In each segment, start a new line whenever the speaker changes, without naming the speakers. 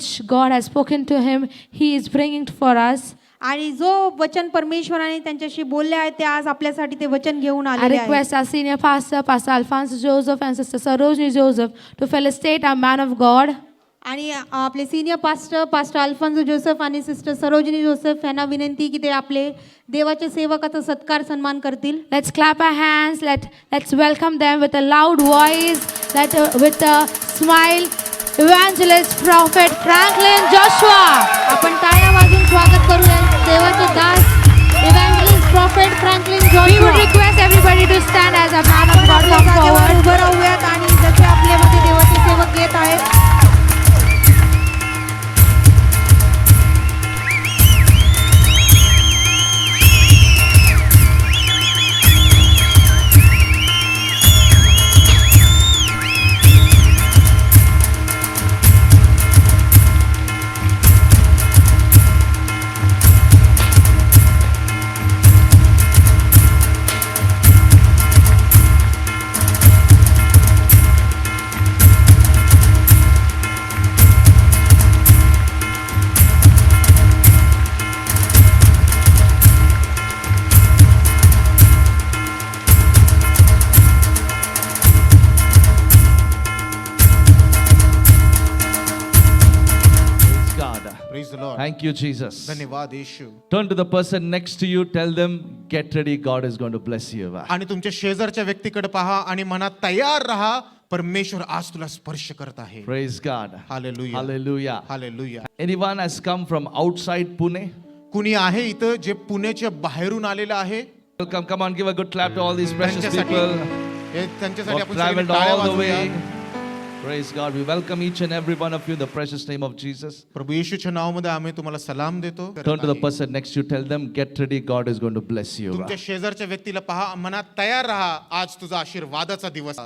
which God has spoken to him, he is bringing for us.
आणि जो वचन परमेश्वराने त्यांच्याशी बोलले आहे ते आज आपल्यासाठी ते वचन घेऊन
I
आलेले आहे.
request our senior pastor, Pastor Alphonse Joseph and Sister Sarojini Joseph to felicitate our man of God.
आणि आपले सिनियर पास्टर अल्फोन्सो जोसेफ आणि सिस्टर सरोजिनी जोसेफ यांना विनंती की ते आपले देवाचे सेवकाचा सत्कार सन्मान करतील.
Let's clap our hands. Let's welcome them with a loud voice. With a smile. Evangelist, Prophet Franklin Joshua.
आपण टाळ्या वाजवून स्वागत करूया देवाचे दास evangelist prophet Franklin
We would
Joshua.
request everybody to stand as a man of God
आपल्या
come
जागेवर
forward.
उभं राहूयात आणि जसे आपल्यामध्ये देवाचे सेवक येत आहेत.
Praise the Lord.
Thank you, Jesus.
धन्यवाद येशू.
Turn to the person next to you. Tell them, get ready. God is going to bless you.
आणि तुमच्या शेजारच्या व्यक्तीकडे पहा आणि मनात तयार राहा. परमेश्वर आज तुला स्पर्श करत आहे.
Praise God.
Hallelujah.
Hallelujah.
Hallelujah.
Anyone has come from outside Pune?
कुणी आहे इथं जे पुण्याच्या बाहेरून आलेलं आहे?
Welcome. Come on, give a good clap to all these precious
त्यांच्यासाठी
people
त्यांच्यासाठी
who have
आपण सगळे
traveled
टाळ्या
all the way.
वाजवूया.
Praise God. We welcome each and every one of you in the precious name of Jesus.
प्रभू येशूच्या नावामध्ये आम्ही तुम्हाला सलाम देतो.
Turn to the person next to you. Tell them, get ready. God is going to bless you.
तुमच्या शेजारच्या व्यक्तीला पहा मनात तयार राहा. आज तुझा आशीर्वादाचा दिवस.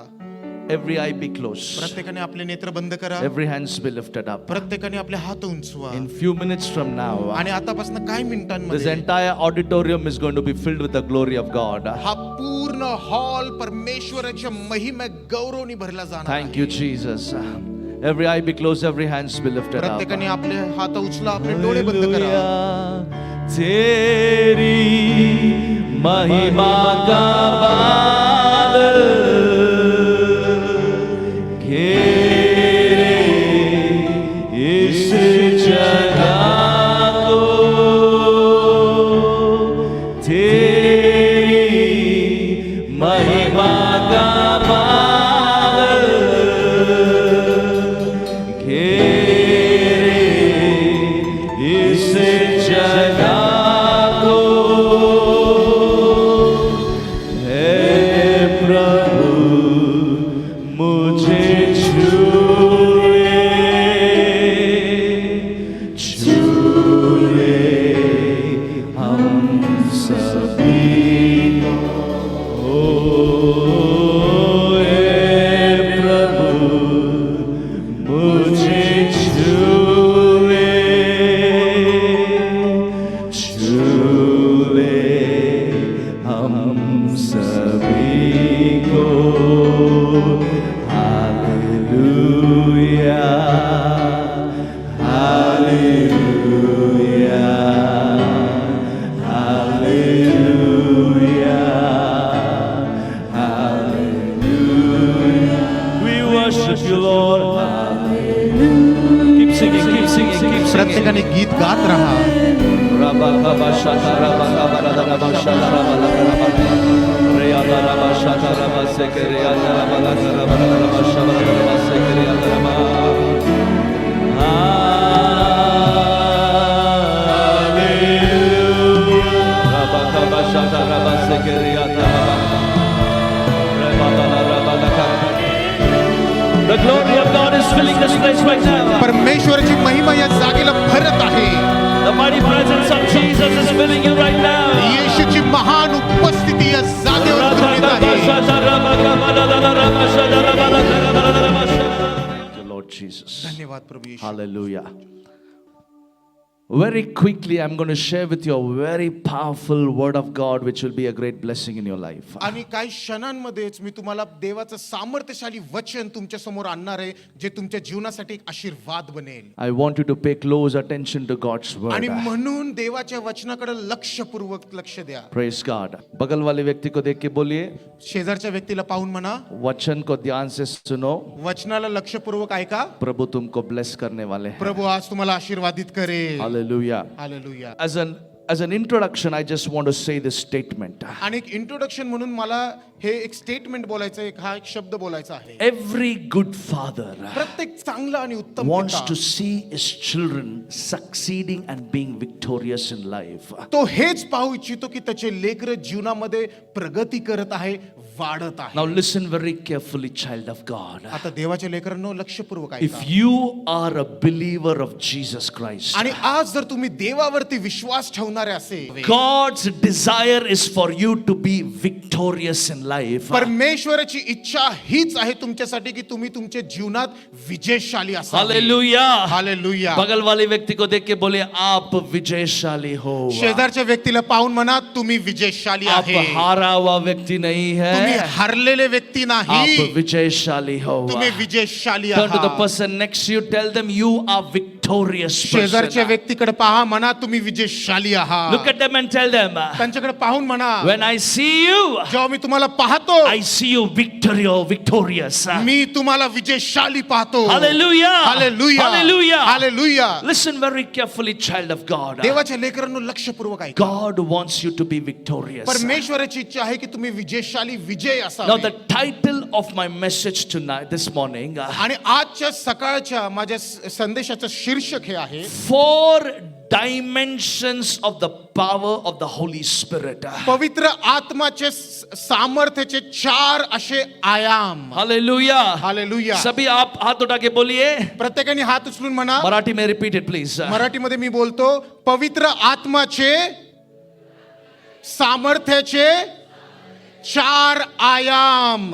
Every eye be closed.
प्रत्येकाने आपले नेत्र बंद करा.
Every hands be lifted up.
प्रत्येकाने आपले हात उंचवा.
In few minutes from now,
आणि आतापासून काही
this
मिनिटांमध्ये
entire auditorium is going to be filled with the glory of God.
हा पूर्ण हॉल परमेश्वराच्या महिमे गौरवनी भरला जाणार.
Thank you, Jesus. Every eye be closed, every hands be lifted up.
प्रत्येकाने आपले हात उचला, आपले डोळे बंद करा.
Hallelujah. तेरी महिमा का बादल घेरे इस जगह को, तेरी महिमा का बादल घेरे इस जगह को, हे प्रभु मुझे छूए हम सभी को, हे प्रभु मुझे छूए हम सभी को. Hallelujah, hallelujah, hallelujah, hallelujah. We worship you, Lord. Keep singing, keep singing, keep singing.
प्रत्येकाने गीत गात राहा.
The glory of God is filling this place right now.
परमेश्वराची महिमा या जागेला भरत आहे.
The mighty presence of Jesus is filling you right now.
येशूची महान उपस्थिती या जागेवर भरत आहे.
Thank you, Lord Jesus.
धन्यवाद प्रभू येशू.
Hallelujah. Very quickly, I'm going to share with you a very powerful word of God, which will be a great blessing in your life.
आणि काही क्षणांमध्येच मी तुम्हाला देवाचं सामर्थ्यशाली वचन तुमच्या समोर आणणार आहे जे तुमच्या जीवनासाठी एक आशीर्वाद बनेल.
I want you to pay close attention to God's word.
आणि म्हणून देवाच्या वचनाकडे लक्षपूर्वक लक्ष द्या.
Praise God. बगल वाले व्यक्ति को देख के बोलिए,
शेजारच्या व्यक्तीला पाहून म्हणा,
वचन को ध्यान से सुनो.
वचनाला लक्षपूर्वक ऐका.
प्रभु तुमको ब्लेस करने वाले हैं.
प्रभू आज तुम्हाला आशीर्वादित करेल.
Hallelujah.
Hallelujah.
As an introduction, I just want to say this statement.
आणि एक इंट्रोडक्शन म्हणून मला हे एक स्टेटमेंट बोलायचं आहे, हा एक शब्द बोलायचा आहे.
Every good father
प्रत्येक चांगला आणि उत्तम
wants
पिता
to see his children succeeding and being victorious in life.
तो हेच पाहू इच्छितो की त्याचे लेकरं जीवनामध्ये प्रगती करत आहे, वाढत आहे.
Now listen very carefully, child of God.
आता देवाच्या लेकरांनो लक्षपूर्वक
If
ऐका.
you are a believer of Jesus Christ,
आणि आज जर तुम्ही देवावरती विश्वास ठेवणारे असेल,
God's desire is for you to be victorious in life.
परमेश्वराची इच्छा हीच आहे तुमच्यासाठी की तुम्ही तुमच्या जीवनात विजयशाली असावे.
Hallelujah.
हालेलुया.
बगल वाले व्यक्ति को देख के बोले, आप विजयशाली हो.
शेजारच्या व्यक्तीला पाहून म्हणा, तुम्ही विजयशाली
आप
आहे.
हारा हुआ व्यक्ति नहीं
तुम्ही
है,
हरलेले व्यक्ती नाही,
आप विजयशाली हो.
तुम्ही विजयशाली
Turn to the
आहात.
person next to you, tell them you are victorious
शेजारच्या
person.
व्यक्तीकडे पहा, म्हणा तुम्ही विजयशाली आहात.
Look at them and tell them,
त्यांच्याकडे पाहून म्हणा,
when I see you,
जेव्हा मी तुम्हाला पाहतो,
I see you victorious.
मी तुम्हाला विजयशाली पाहतो.
Hallelujah.
Hallelujah.
Hallelujah.
Hallelujah.
Listen very carefully, child of God.
देवाच्या लेकरांनो लक्षपूर्वक ऐका.
God wants you to be victorious.
परमेश्वराची इच्छा आहे की तुम्ही विजयशाली विजय
Now
असावे.
the title of my message tonight, this morning,
आणि आजच्या सकाळच्या माझ्या संदेशाचं शीर्षक हे आहे,
4 dimensions of the power of the Holy Spirit.
पवित्र आत्माचे सामर्थ्याचे 4 असे आयाम.
Hallelujah.
हालेलुया.
सभी आप हाथ उठा के बोलिए.
प्रत्येकाने हात उचलून म्हणा.
मराठी में रिपीट इट प्लीज.
मराठीमध्ये मी बोलतो, पवित्र आत्माचे सामर्थ्याचे 4 आयाम.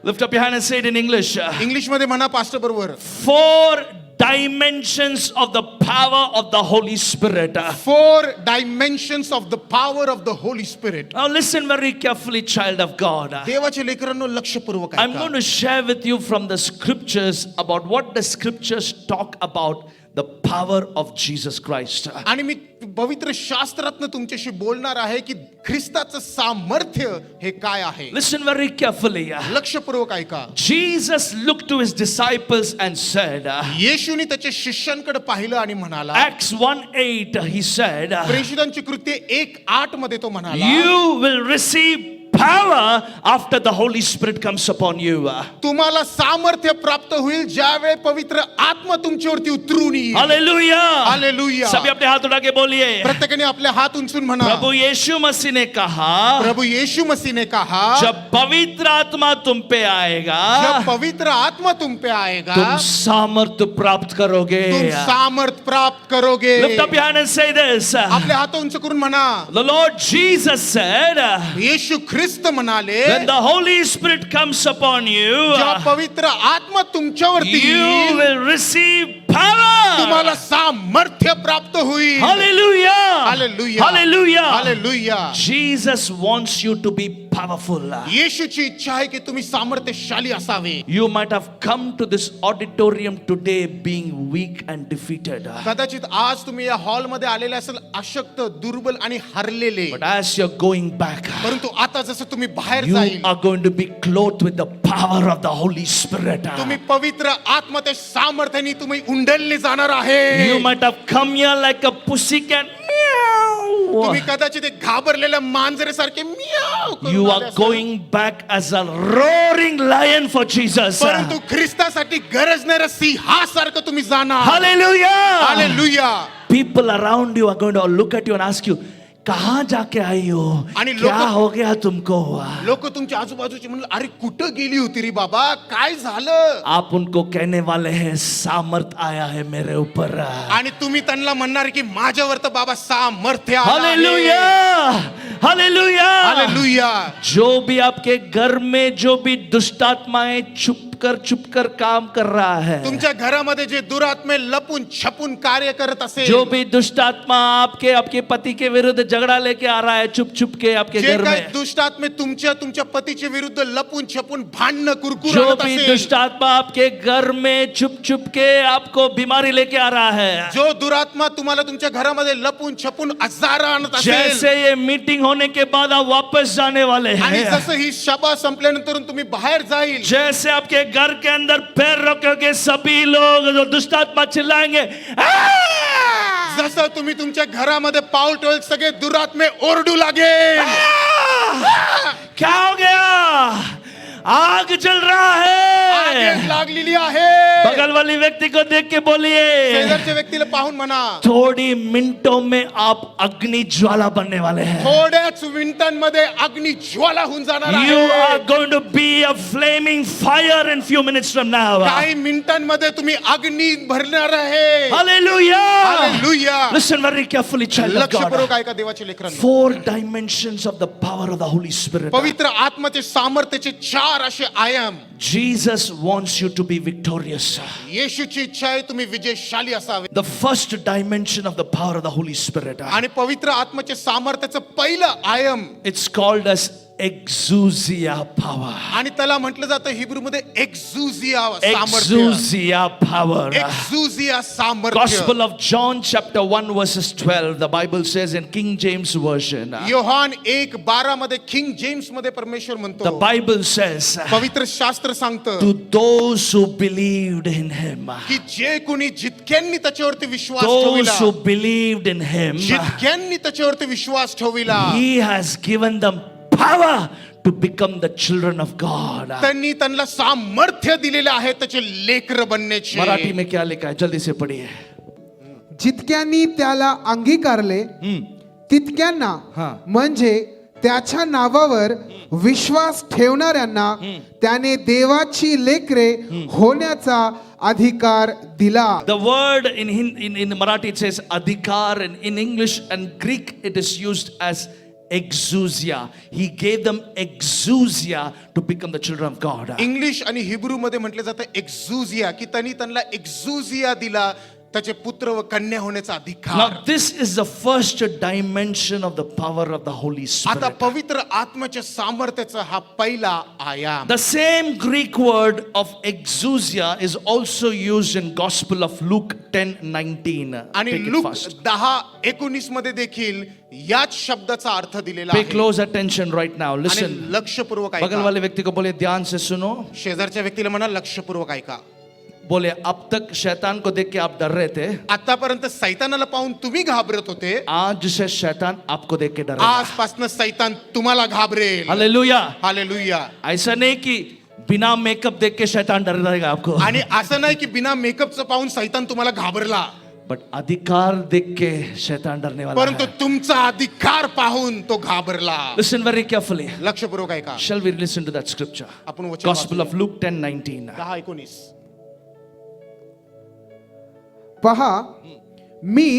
Lift up your hand and say it in English.
English मध्ये म्हणा पास्टर बरोबर.
4 dimensions of the power of the Holy Spirit.
4 dimensions of the power of the Holy Spirit.
Now listen very carefully, child of God.
देवाच्या लेकरांनो लक्षपूर्वक
I'm
ऐका.
going to share with you from the scriptures about what the scriptures talk about the power of Jesus Christ.
आणि मी पवित्र शास्त्रातनं तुमच्याशी बोलणार आहे की ख्रिस्ताचं सामर्थ्य हे काय आहे.
Listen very carefully.
लक्षपूर्वक ऐका.
Jesus looked to his disciples and said,
येशूने त्याच्या शिष्यांकडे पाहिलं आणि म्हणाला,
Acts 1:8, he said,
प्रेषितांची कृत्ये 1:8 मध्ये तो म्हणाला,
you will receive power after the Holy Spirit comes upon you.
तुम्हाला सामर्थ्य प्राप्त होईल ज्यावेळी पवित्र आत्मा तुमच्यावरती उतरून येईल.
Hallelujah.
हालेलुया.
सभी अपने हाथ उठा के बोलिए.
प्रत्येकाने आपले हात उंचून म्हणा,
प्रभु यीशु मसीह ने कहा,
प्रभु यीशु मसीह ने कहा,
जब पवित्र आत्मा तुम पे आएगा,
जब पवित्र आत्मा तुम पे आएगा,
तुम सामर्थ्य प्राप्त करोगे.
तुम सामर्थ प्राप्त करोगे.
Lift up your hand and say this.
आपले हात उंच करून म्हणा,
The Lord Jesus said,
येशू ख्रिस्त म्हणाले,
when the Holy Spirit comes upon you,
जेव्हा पवित्र आत्मा तुमच्यावरती
you
येईल,
will receive power.
तुम्हाला सामर्थ्य प्राप्त होईल.
Hallelujah.
Hallelujah.
Hallelujah.
Hallelujah.
Jesus wants you to be powerful.
येशूची इच्छा आहे की तुम्ही सामर्थ्यशाली असावे.
You might have come to this auditorium today being weak and defeated.
कदाचित आज तुम्ही या हॉल मध्ये आलेले असेल अशक्त, दुर्बल आणि हरलेले.
But as you're going back,
परंतु आता जसं तुम्ही बाहेर
you
जाईल,
are going to be clothed with the power of the Holy Spirit.
तुम्ही पवित्र आत्म्याच्या सामर्थ्याने तुम्ही उंडलले जाणार आहे.
You might have come here like a pussycat. Meow.
तुम्ही कदाचित एक घाबरलेल्या मांजरेसारखे मियाव करून
You
आले
are
असाल.
going back as a roaring lion for Jesus.
परंतु ख्रिस्तासाठी गरजणाऱ्या सिंहासारखं तुम्ही जाणार.
Hallelujah.
Hallelujah.
People around you are going to look at you and ask you, कहाँ जाके आई हो?
आणि
क्या
लोक-
हो गया तुमको?
लोक तुमच्या आजूबाजूचे म्हणलं, अरे कुठं गेली होती रे बाबा, काय झालं.
आप उनको कहने वाले हैं, सामर्थ आया है मेरे ऊपर.
आणि तुम्ही त्यांना म्हणणार की माझ्यावर तर बाबा सामर्थ्य आलं आहे.
हालेलुया. हालेलुया.
हालेलुया.
जो भी आपके घर में जो भी दुष्ट आत्माएं छुप छुप कर काम कर रहा है,
तुमच्या घरामध्ये जे दुरात्मे लपून छपून कार्य करत असेल,
जो भी दुष्ट आत्मा आपके पति के विरुद्ध झगड़ा लेके आ रहा है छुप के आपके
जे
घर
काही
में,
दुष्टात्मे तुमच्या पतीच्या विरुद्ध लपून छपून भांडणं कुरकुर
जो
आणत
भी
असेल,
दुष्ट आत्मा आपके घर में छुप के आपको बीमारी लेके आ रहा है,
जो दुरात्मा तुम्हाला तुमच्या घरामध्ये लपून छपून आजार आणत असेल,
जैसे ये मीटिंग होने के बाद आप वापस जाने वाले
आणि
हैं,
जसं ही सभा संपल्यानंतर तुम्ही बाहेर जाईल,
जैसे आपके घर के अंदर पैर रख के सभी लोग जो दुष्ट आत्मा चिल्लाएंगे, "आ!"
जसं तुम्ही तुमच्या घरामध्ये पाऊल ठेवल सगळे दुरात्मे ओरडू लागेल.
क्या हो गया? आग जल रहा
आग
है.
लागलेली आहे.
बगल वाली व्यक्ति को देख के बोलिए,
शेजारच्या व्यक्तीला पाहून म्हणा,
थोड़ी मिनटों में आप अग्नि ज्वाला बनने वाले हैं.
थोड्याच मिनिटांमध्ये अग्नी ज्वाला होऊन जाणार
You are
आहे.
going to be a flaming fire in few minutes from now.
काही मिनिटांमध्ये तुम्ही अग्नी भरणार आहे.
Hallelujah.
Hallelujah.
Listen very carefully, child of
लक्षपूर्वक
God.
ऐका देवाचे लेकरांनो.
4 dimensions of the power of the Holy Spirit.
पवित्र आत्म्याचे सामर्थ्याचे 4 असे आयाम.
Jesus wants you to be victorious.
येशूची इच्छा आहे तुम्ही विजयशाली असावे.
The first dimension of the power of the Holy Spirit.
आणि पवित्र आत्म्याचे सामर्थ्याचं पहिलं आयाम,
It's called as exousia power.
आणि त्याला म्हटलं जातं हिब्रूमध्ये एक्झुजिया सामर्थ्य.
Exousia power.
एक्झुजिया सामर्थ्य.
Gospel of John chapter 1 verses 12. The Bible says in King James version.
Yohan 1:12 मध्ये किंग जेम्स मध्ये परमेश्वर
The
म्हणतो,
Bible says
पवित्र शास्त्र सांगतं
to those who believed in him.
की जे कोणी जितक्यांनी त्याच्यावरती विश्वास
Those
ठेविला,
who believed in him.
जितक्यांनी त्याच्यावरती विश्वास ठेविला,
He has given them power to become the children of God.
त्यांनी त्यांना सामर्थ्य दिलेले आहे त्याचे लेकर बनण्याचे.
मराठी में क्या लिखा है जल्दी से पढ़िए.
जितक्यांनी त्याला अंगीकारले तितक्यांना
हा.
म्हणजे त्याच्या नावावर विश्वास ठेवणाऱ्यांना त्याने देवाची लेकरे होण्याचा अधिकार दिला.
The word in Marathi it says adhikar, and in English and Greek it is used as exousia. He gave them exousia to become the children of God.
English आणि हिब्रू मध्ये म्हटलं जातं एक्झुजिया, की त्यांना एक्झुजिया दिला, त्याचे पुत्र व कन्या होण्याचा अधिकार.
Now this is the first dimension of the power of the Holy
आता
Spirit.
पवित्र आत्म्याच्या सामर्थ्याचा हा पहिला आयाम.
The same Greek word of exousia is also used in Gospel of Luke 10:19.
आणि
Take it
लूक
fast.
10:19 मध्ये देखील याच शब्दाचा अर्थ दिलेला
Pay
आहे.
close attention right now.
आणि
Listen.
लक्षपूर्वक
बगल
ऐका.
वाले व्यक्ति को बोले ध्यान से सुनो.
शेजारच्या व्यक्तीला म्हणा लक्षपूर्वक ऐका.
बोले अब तक शैतान को देख के आप डर रहे थे,
आतापर्यंत सैतानाला पाहून तुम्ही घाबरत होते,
आज से शैतान आपको देख के डरेगा.
आजपासून सैतान तुम्हाला घाबरेल.
हालेलुया.
हालेलुया.
ऐसा नहीं कि बिना मेकअप देख के शैतान डर रहेगा आपको,
आणि असं नाही की बिना मेकअपचं पाहून सैतान तुम्हाला घाबरला,
बट अधिकार देख के शैतान डरने वाला
परंतु
है.
तुमचा अधिकार पाहून तो घाबरला.
Listen very carefully.
लक्षपूर्वक ऐका.
Shall we listen to that scripture?
आपण वचन
Gospel of Luke 10:19.
10:19.
पहा, मी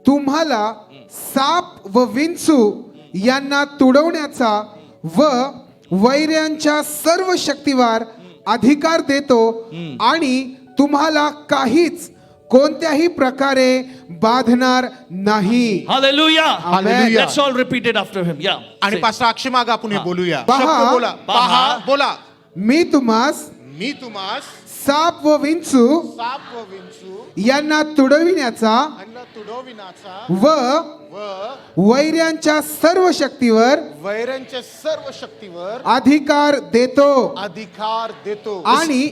तुम्हाला साप व विंचू यांना तुडवण्याचा व वैऱ्यांच्या सर्व शक्तीवर अधिकार देतो आणि तुम्हाला काहीच कोणत्याही प्रकारे बाधणार नाही.
Hallelujah.
Hallelujah.
Let's all repeat it after him. Yeah.
आणि
Say.
पाच अक्षय माग आपण हे बोलूया.
पहा.
शब्द बोला. पहा बोला.
मी तुम्हास
मी तुम्हास
साप व विंचू
साप व विंचू
यांना तुडविण्याचा
यांना तुडविण्याचा
व
व
वैऱ्यांच्या सर्व शक्तीवर
वैरांच्या सर्व शक्तीवर
अधिकार देतो
अधिकार देतो.
आणि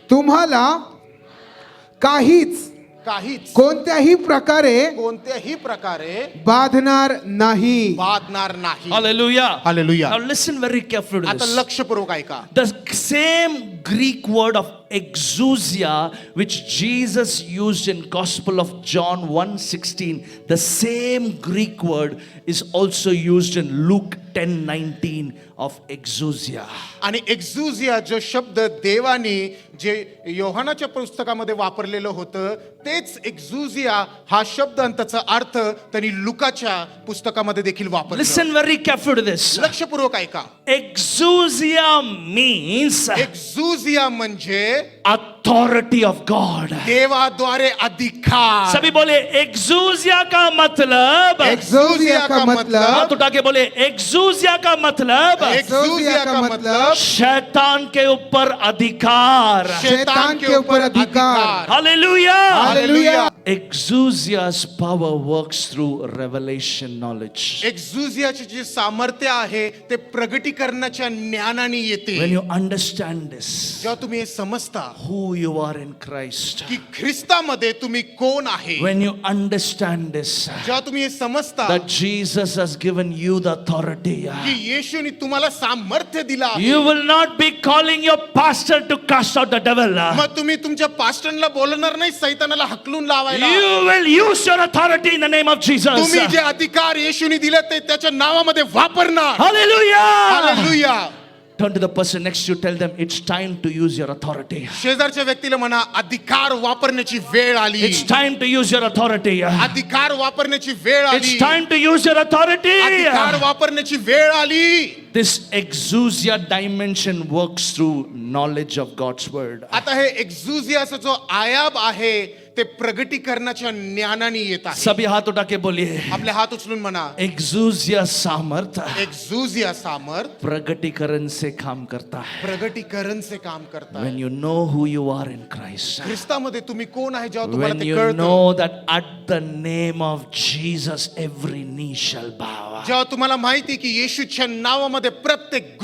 तुम्हाला काहीच
काहीच
कोणत्याही प्रकारे बाधणार नाही.
बाधणार नाही.
Hallelujah.
Hallelujah.
Now listen very carefully to
आता
this.
लक्षपूर्वक ऐका.
The same Greek word of exousia which Jesus used in Gospel of John 1:16, the same Greek word is also used in Luke 10:19 of exousia.
आणि एक्झुजिया जो शब्द देवाने जे योहानाच्या पुस्तकामध्ये वापरलेलं होतं, तेच एक्झुजिया हा शब्द आणि त्याचा अर्थ त्यांनी लुकाच्या पुस्तकामध्ये देखील वापरला.
Listen very carefully to this.
लक्षपूर्वक ऐका.
Exousia means
एक्झुजिया एक्झुजिया म्हणजे
authority of God.
देवाद्वारे अधिकार.
सभी बोले एक्सूजिया का मतलब,
एक्झुजिया का मतलब,
हाथ उठा के बोले एक्सूजिया का मतलब
एक्झुजिया का मतलब
शैतान के ऊपर अधिकार.
शैतान के ऊपर अधिकार.
Hallelujah.
Hallelujah.
Exousia's power works through revelation knowledge.
एक्झुजियाचे जे सामर्थ्य आहे ते प्रगटीकरणाच्या ज्ञानाने येते.
When you understand this,
जेव्हा तुम्ही हे समजता
who you are in Christ,
की ख्रिस्तामध्ये तुम्ही कोण आहे,
when you understand this,
जेव्हा तुम्ही हे समजता
that Jesus has given you the authority,
की येशूने तुम्हाला सामर्थ्य दिला आहे,
you will not be calling your pastor to cast out the devil.
मग तुम्ही तुमच्या पास्टरला बोलणार नाही सैतानाला हकलून लावायला.
You will use your authority in the name of Jesus.
तुम्ही जे अधिकार येशूने दिले ते त्याच्या नावामध्ये वापरणार.
Hallelujah.
Hallelujah.
Turn to the person next to you, tell them it's time to use your authority.
शेजारच्या व्यक्तीला म्हणा अधिकार वापरण्याची वेळ आली.
It's time to use your authority.
अधिकार वापरण्याची वेळ आली.
It's time to use your authority.
अधिकार वापरण्याची वेळ आली.
This exousia dimension works through knowledge of God's word.
आता हे एक्झुजियाचा जो आयाब आहे ते प्रगटीकरणाच्या ज्ञानाने येत आहे.
सभी हाथ उठा के बोलिए
आपले हात उचलून म्हणा
exousia सामर्थ
एक्झुजिया सामर्थ
प्रगटीकरण से काम करता है.
प्रगटीकरण से काम करता है.
When you know who you are in Christ,
ख्रिस्तामध्ये तुम्ही कोण आहे जेव्हा तुम्हाला
when
ते
you
कळतं,
know that at the name of Jesus every knee shall bow,
जेव्हा तुम्हाला माहिती की येशूच्या नावामध्ये प्रत्येक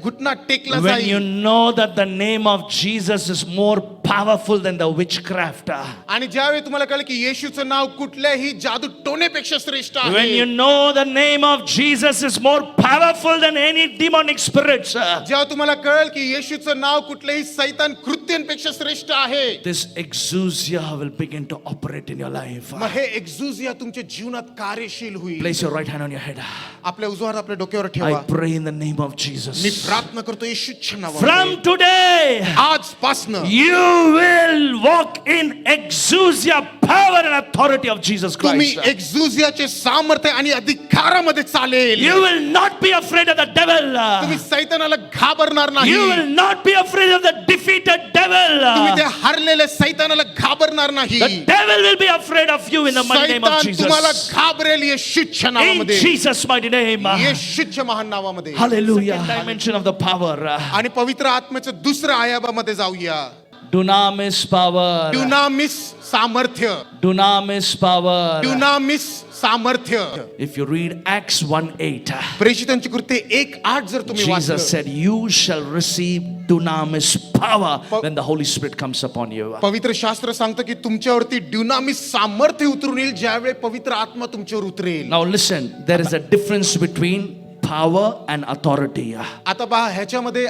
घुटना टेकला
when you
जाईल,
know that the name of Jesus is more powerful than the witchcraft,
आणि ज्यावेळी तुम्हाला कळलं की येशूचं नाव कुठल्याही जादू टोनेपेक्षा श्रेष्ठ
when
आहे,
you know the name of Jesus is more powerful than any demonic spirits,
जेव्हा तुम्हाला कळेल की येशूचं नाव कुठल्याही सैतान कृत्यांपेक्षा श्रेष्ठ आहे,
this exousia will begin to operate in your life.
मग हे एक्झुजिया तुमच्या जीवनात कार्यशील होईल.
Place your right hand on your head.
आपल्या उजवा हात आपल्या डोक्यावर
I
ठेवा.
pray in the name of Jesus.
मी प्रार्थना करतो येशूच्या नावामध्ये.
From today,
आजपासनं
you will walk in exousia power and authority of Jesus
तुम्ही
Christ.
एक्झुजियाचे सामर्थ्य आणि अधिकारामध्ये चालेल.
You will not be afraid of the devil.
तुम्ही सैतानाला घाबरणार नाही.
You will not be afraid of the defeated devil.
तुम्ही त्या हरलेल्या सैतानाला घाबरणार नाही.
The devil will be afraid of you in the mighty name of
सैतान तुम्हाला
Jesus.
घाबरेल येशूच्या
In
नावामध्ये.
Jesus' mighty name.
येशूच्या महान नावामध्ये.
Hallelujah. Second dimension of the power.
आणि पवित्र आत्म्याच्या दुसऱ्या आयाबामध्ये जाऊया.
Dunamis power.
ड्युनामिस सामर्थ्य.
Dunamis power.
ड्युनामिस सामर्थ्य.
If you read Acts 1:8,
प्रेषितांची कृत्ये 1:8 जर तुम्ही
Jesus
वाचलं,
said, "You shall receive dunamis power when the Holy Spirit comes upon you."
पवित्र शास्त्र सांगतं की तुमच्यावरती ड्युनामिस सामर्थ्य उतरून येईल ज्यावेळी पवित्र आत्मा तुमच्यावर उतरेल.
Now listen, there is a difference between power and authority.
आता पहा ह्याच्यामध्ये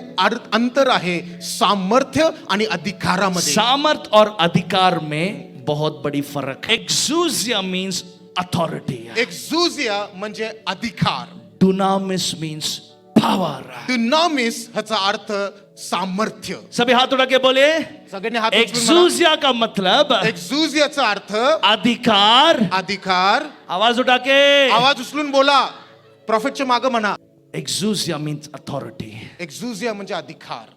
अंतर आहे सामर्थ्य आणि अधिकारामध्ये.
सामर्थ और अधिकार में बहुत बड़ी फर्क है. Exousia means authority.
एक्झुजिया म्हणजे अधिकार.
Dunamis means power.
ड्युनामिस ह्याचा अर्थ सामर्थ्य.
सभी हाथ उठा के बोले
सगळ्यांनी हात उचलून म्हणा.
एक्सूजिया का मतलब
एक्झुजियाचा अर्थ
अधिकार.
अधिकार.
आवाज उठा के
आवाज उचलून बोला. प्रॉफिटच्या मागे म्हणा.
एक्सूजिया means authority.
एक्झुजिया म्हणजे अधिकार.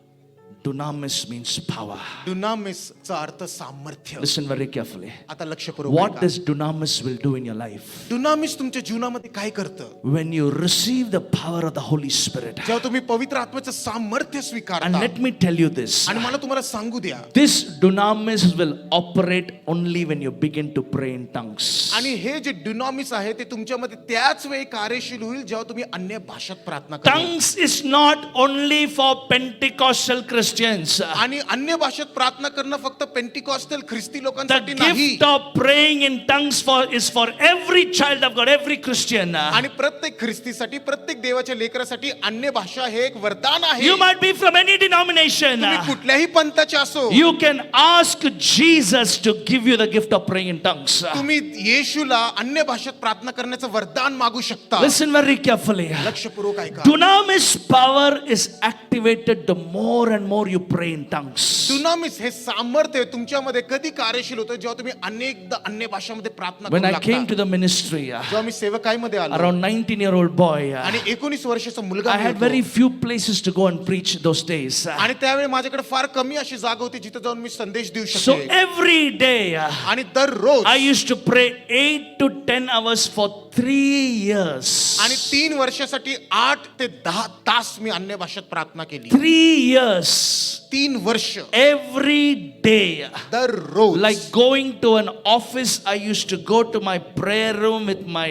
Dunamis means power.
ड्युनामिसचा अर्थ सामर्थ्य.
Listen very carefully.
आता लक्ष करू.
What this dunamis will do in your life?
ड्युनामिस तुमच्या जीवनामध्ये काय करतं?
When you receive the power of the Holy Spirit.
जेव्हा तुम्ही पवित्र आत्म्याचं सामर्थ्य
And
स्वीकारता.
let me tell you this.
आणि मला तुम्हाला सांगू द्या,
This dunamis will operate only when you begin to pray in tongues.
आणि हे जे ड्युनामिस आहे ते तुमच्यामध्ये त्याच वेळी कार्यशील होईल जेव्हा तुम्ही अन्य भाषेत प्रार्थना कराल.
Tongues is not only for Pentecostal Christians.
आणि अन्य भाषेत प्रार्थना करणं फक्त पेंटिकॉस्टल ख्रिस्ती
The
लोकांसाठी नाही.
gift of praying in tongues is for every child of God, every Christian.
आणि प्रत्येक ख्रिस्तीसाठी प्रत्येक देवाच्या लेकरासाठी अन्य भाषा हे एक वरदान आहे.
You might be from any denomination.
तुम्ही कुठल्याही पंथाचे असो,
You can ask Jesus to give you the gift of praying in tongues.
तुम्ही येशूला अन्य भाषेत प्रार्थना करण्याचं वरदान मागू शकता.
Listen very carefully.
लक्षपूर्वक ऐका.
Dunamis power is activated the more and more more you pray in tongues.
दुनामिस हे सामर्थ्य तुमच्यामध्ये कधी कार्यशील होतं जेव्हा तुम्ही अनेकदा अन्य भाषामध्ये प्रार्थना
When
करू
I came
लागता.
to the ministry,
जेव्हा मी सेवकाईमध्ये आलो
around 19-year-old boy,
आणि 19 वर्षाचा मुलगा
I
मी
had
होतो.
very few places to go and preach those days.
आणि त्यावेळी माझ्याकडे फार कमी अशी जागा होती जिथे जाऊन मी संदेश देऊ
So
शकतो.
every day,
आणि दररोज
I used to pray 8 to 10 hours for 3 years.
आणि 3 वर्षासाठी 8 ते 10 तास मी अन्य भाषेत प्रार्थना केली.
3 years.
3 वर्ष
Every day.
दररोज
Like going to an office, I used to go to my prayer room with my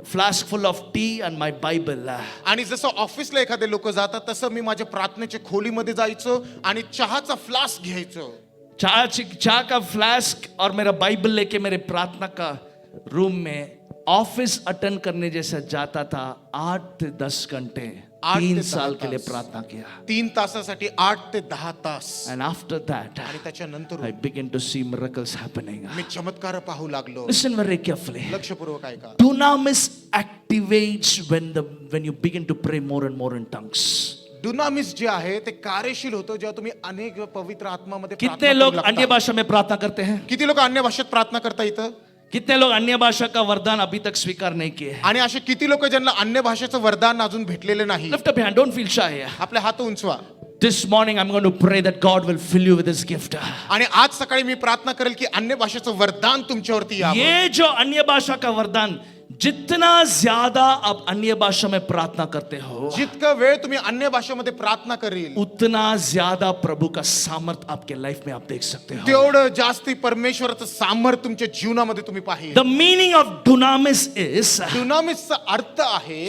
flask full of tea and my Bible.
आणि जसं ऑफिसला एखादे लोक जातात तसं मी माझ्या प्रार्थनेच्या खोलीमध्ये जायचो आणि चहाचा फ्लास्क घ्यायचो
चाय का फ्लास्क और मेरा बाइबल लेके मेरे प्रार्थना का रूम में ऑफिस अटेंड करने जैसा जाता था. 8 से 10 घंटे
8
3
ते 10
साल के लिए
तास.
प्रार्थना किया.
3 तासासाठी 8 ते 10 तास.
And after that,
आणि त्याच्यानंतर
I began to see miracles happening.
मी चमत्कार पाहू लागलो.
Listen very carefully.
लक्षपूर्वक ऐका.
Dunamis activates when you begin to pray more and more in tongues.
दुनामिस जे आहे ते कार्यशील होतं जेव्हा तुम्ही अनेक पवित्र आत्मामध्ये
कितने
प्रार्थना
लोग
करू लागता.
अन्य भाषा में प्रार्थना करते हैं?
किती लोक अन्य भाषेत प्रार्थना करता इथं
कितने लोग अन्य भाषा का वरदान अभी तक स्वीकार नहीं किए हैं?
आणि असे किती लोक ज्यांना अन्य भाषेचं वरदान अजून भेटलेलं नाही.
Lift up your hand, don't feel shy.
आपले हात उंचवा.
This morning I'm going to pray that God will fill you with His gift.
आणि आज सकाळी मी प्रार्थना करेल की अन्य भाषेचं वरदान तुमच्यावरती यावं.
ये जो अन्य भाषा का वरदान, जितना ज्यादा आप अन्य भाषा में प्रार्थना करते हो,
जितका वेळ तुम्ही अन्य भाषेमध्ये प्रार्थना करेल
उतना ज्यादा प्रभु का सामर्थ आपके लाइफ में आप देख सकते हो.
तेवढं जास्ती परमेश्वराचं सामर्थ्य तुमच्या जीवनामध्ये तुम्ही पाहिल.
The meaning of dunamis is
दुनामिसचा अर्थ आहे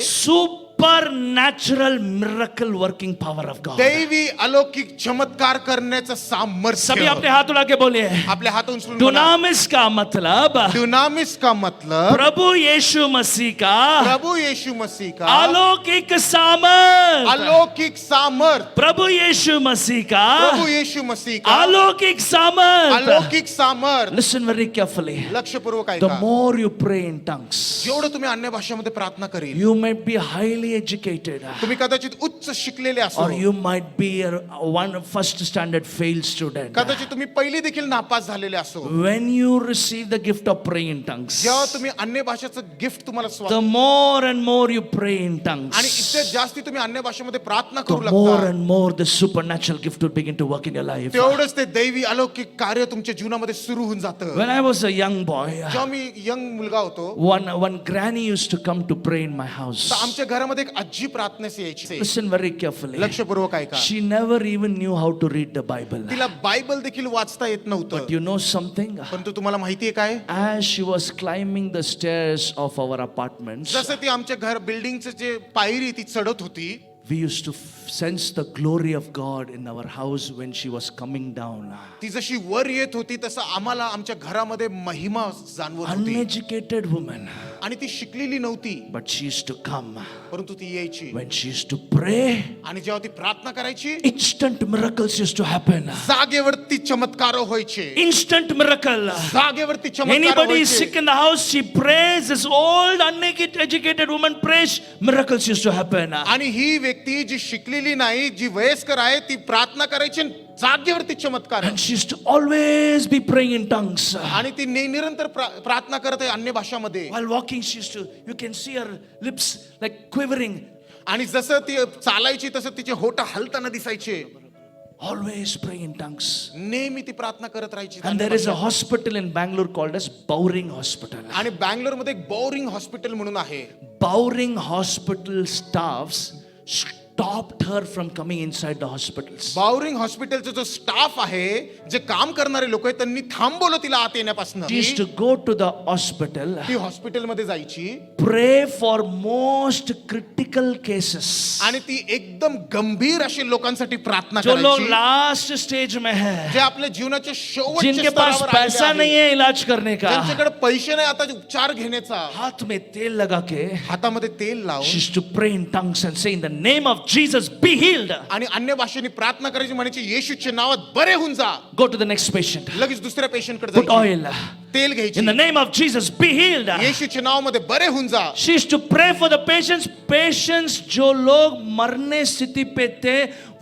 supernatural miracle working power of God.
दैवी अलौकिक चमत्कार करण्याचं
सभी
सामर्थ्य.
अपने हाथ उठा के बोलिए.
आपले हात उंचवून बोला.
दुनामिस का मतलब
दुनामिस का मतलब
प्रभु यीशु मसीह का
प्रभु येशू मसीह का
अलौकिक सामर्थ.
अलौकिक सामर्थ.
प्रभु यीशु मसीह का
प्रभु येशू मसीह का
अलौकिक सामर्थ.
अलौकिक सामर्थ.
Listen very carefully.
लक्षपूर्वक
The
ऐका.
more you pray in tongues,
जेवढं तुम्ही अन्य भाषेमध्ये प्रार्थना करील
you might be highly educated,
तुम्ही कदाचित उच्च शिकलेले असो
or you might be one first standard failed student.
कदाचित तुम्ही पहिली देखील नापास झालेले असो.
When you receive the gift of praying in tongues,
जेव्हा तुम्ही अन्य भाषेचं गिफ्ट तुम्हाला
the more and more you pray in tongues,
आणि इतके जास्ती तुम्ही अन्य भाषेमध्ये प्रार्थना
the
करू
more
लागता
and more the supernatural gift will begin to work in your life.
तेवढंच ते दैवी अलौकिक कार्य तुमच्या जीवनामध्ये सुरू होऊन जातं.
When I was a young boy,
जेव्हा मी यंग मुलगा होतो
one granny used to come to pray in my house.
तर आमच्या घरामध्ये एक आजी प्रार्थनेस यायची.
Listen very carefully.
लक्षपूर्वक ऐका.
She never even knew how to read the Bible.
तिला बायबल देखील वाचता येत नव्हतं.
You know something?
परंतु तुम्हाला माहितीये काय,
As she was climbing the stairs of our apartments,
जसं ती आमच्या घर बिल्डिंगचं जे पायरी ती चढत होती,
we used to sense the glory of God in our house when she was coming down.
ती जशी वर येत होती तसं आम्हाला आमच्या घरामध्ये महिमा जाणवत होती.
Uneducated woman,
आणि ती शिकलेली नव्हती
but she used to come.
परंतु ती यायची
When she used to pray,
आणि जेव्हा ती प्रार्थना करायची
instant miracles used to happen.
जागेवरती चमत्कार व्हायचे.
Instant miracle.
जागेवरती चमत्कार
Anybody is sick
व्हायचे.
in the house, she prays. This old uneducated woman prays. Miracles used to happen.
आणि ही व्यक्ती जी शिकलेली नाही, जी वयस्कर आहे, ती प्रार्थना करायची आणि जागेवरती चमत्कार.
And she used to always be praying in tongues.
आणि ती निरंतर प्रार्थना करत आहे अन्य भाषामध्ये.
While walking, she used to, you can see her lips like quivering.
आणि जसं ती चालायची तसं तिचे होठ हलताना दिसायचे.
Always praying in tongues.
नेहमी ती प्रार्थना करत राहायची.
And there is a hospital in Bangalore called as Bowring Hospital.
आणि बँगलोरमध्ये एक बोरिंग हॉस्पिटल म्हणून आहे.
Bowring Hospital staffs stopped her from coming inside the hospitals.
बावरिंग हॉस्पिटलचा जो स्टाफ आहे, जे काम करणारे लोक आहेत, त्यांनी थांबवलं तिला आत येण्यापासून.
She used to go to the hospital,
ती हॉस्पिटलमध्ये जायची
pray for most critical cases.
आणि ती एकदम गंभीर असे लोकांसाठी प्रार्थना
जो लोग
करायची,
लास्ट स्टेज में है,
जे आपल्या जीवनाच्या शेवटच्या
जिनके पास
स्तरावर
पैसा
आलेले
नहीं
आहेत,
है इलाज करने का,
ज्यांच्याकडे पैसे नाही आता उपचार घेण्याचा,
हाथ में तेल लगा के
हातामध्ये तेल लावून
she used to pray in tongues and say in the name of Jesus, be healed.
आणि अन्य भाषेने प्रार्थना करायची म्हणायची येशूच्या नावात बरे होऊन जा.
Go to the next patient.
लगेच दुसऱ्या पेशंटकडे
Put
जायची.
oil.
तेल घ्यायची.
In the name of Jesus, be healed.
येशूच्या नावामध्ये बरे होऊन जा.
She used to pray for the patients. Patients जो लोग मरने स्थिति पे थे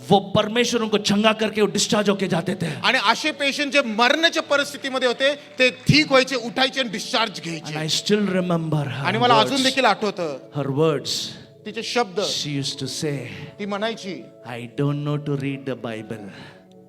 वो परमेश्वर उनको चंगा करके वो डिस्चार्ज होके जाते थे.
आणि असे पेशंट जे मरण्याच्या परिस्थितीमध्ये होते ते ठीक व्हायचे, उठायचे आणि डिस्चार्ज
And
घ्यायचे.
I still remember her
आणि मला अजून
words.
देखील आठवतं
Her words.
तिचे शब्द.
She used to say,
ती म्हणायची
I don't know to read the Bible,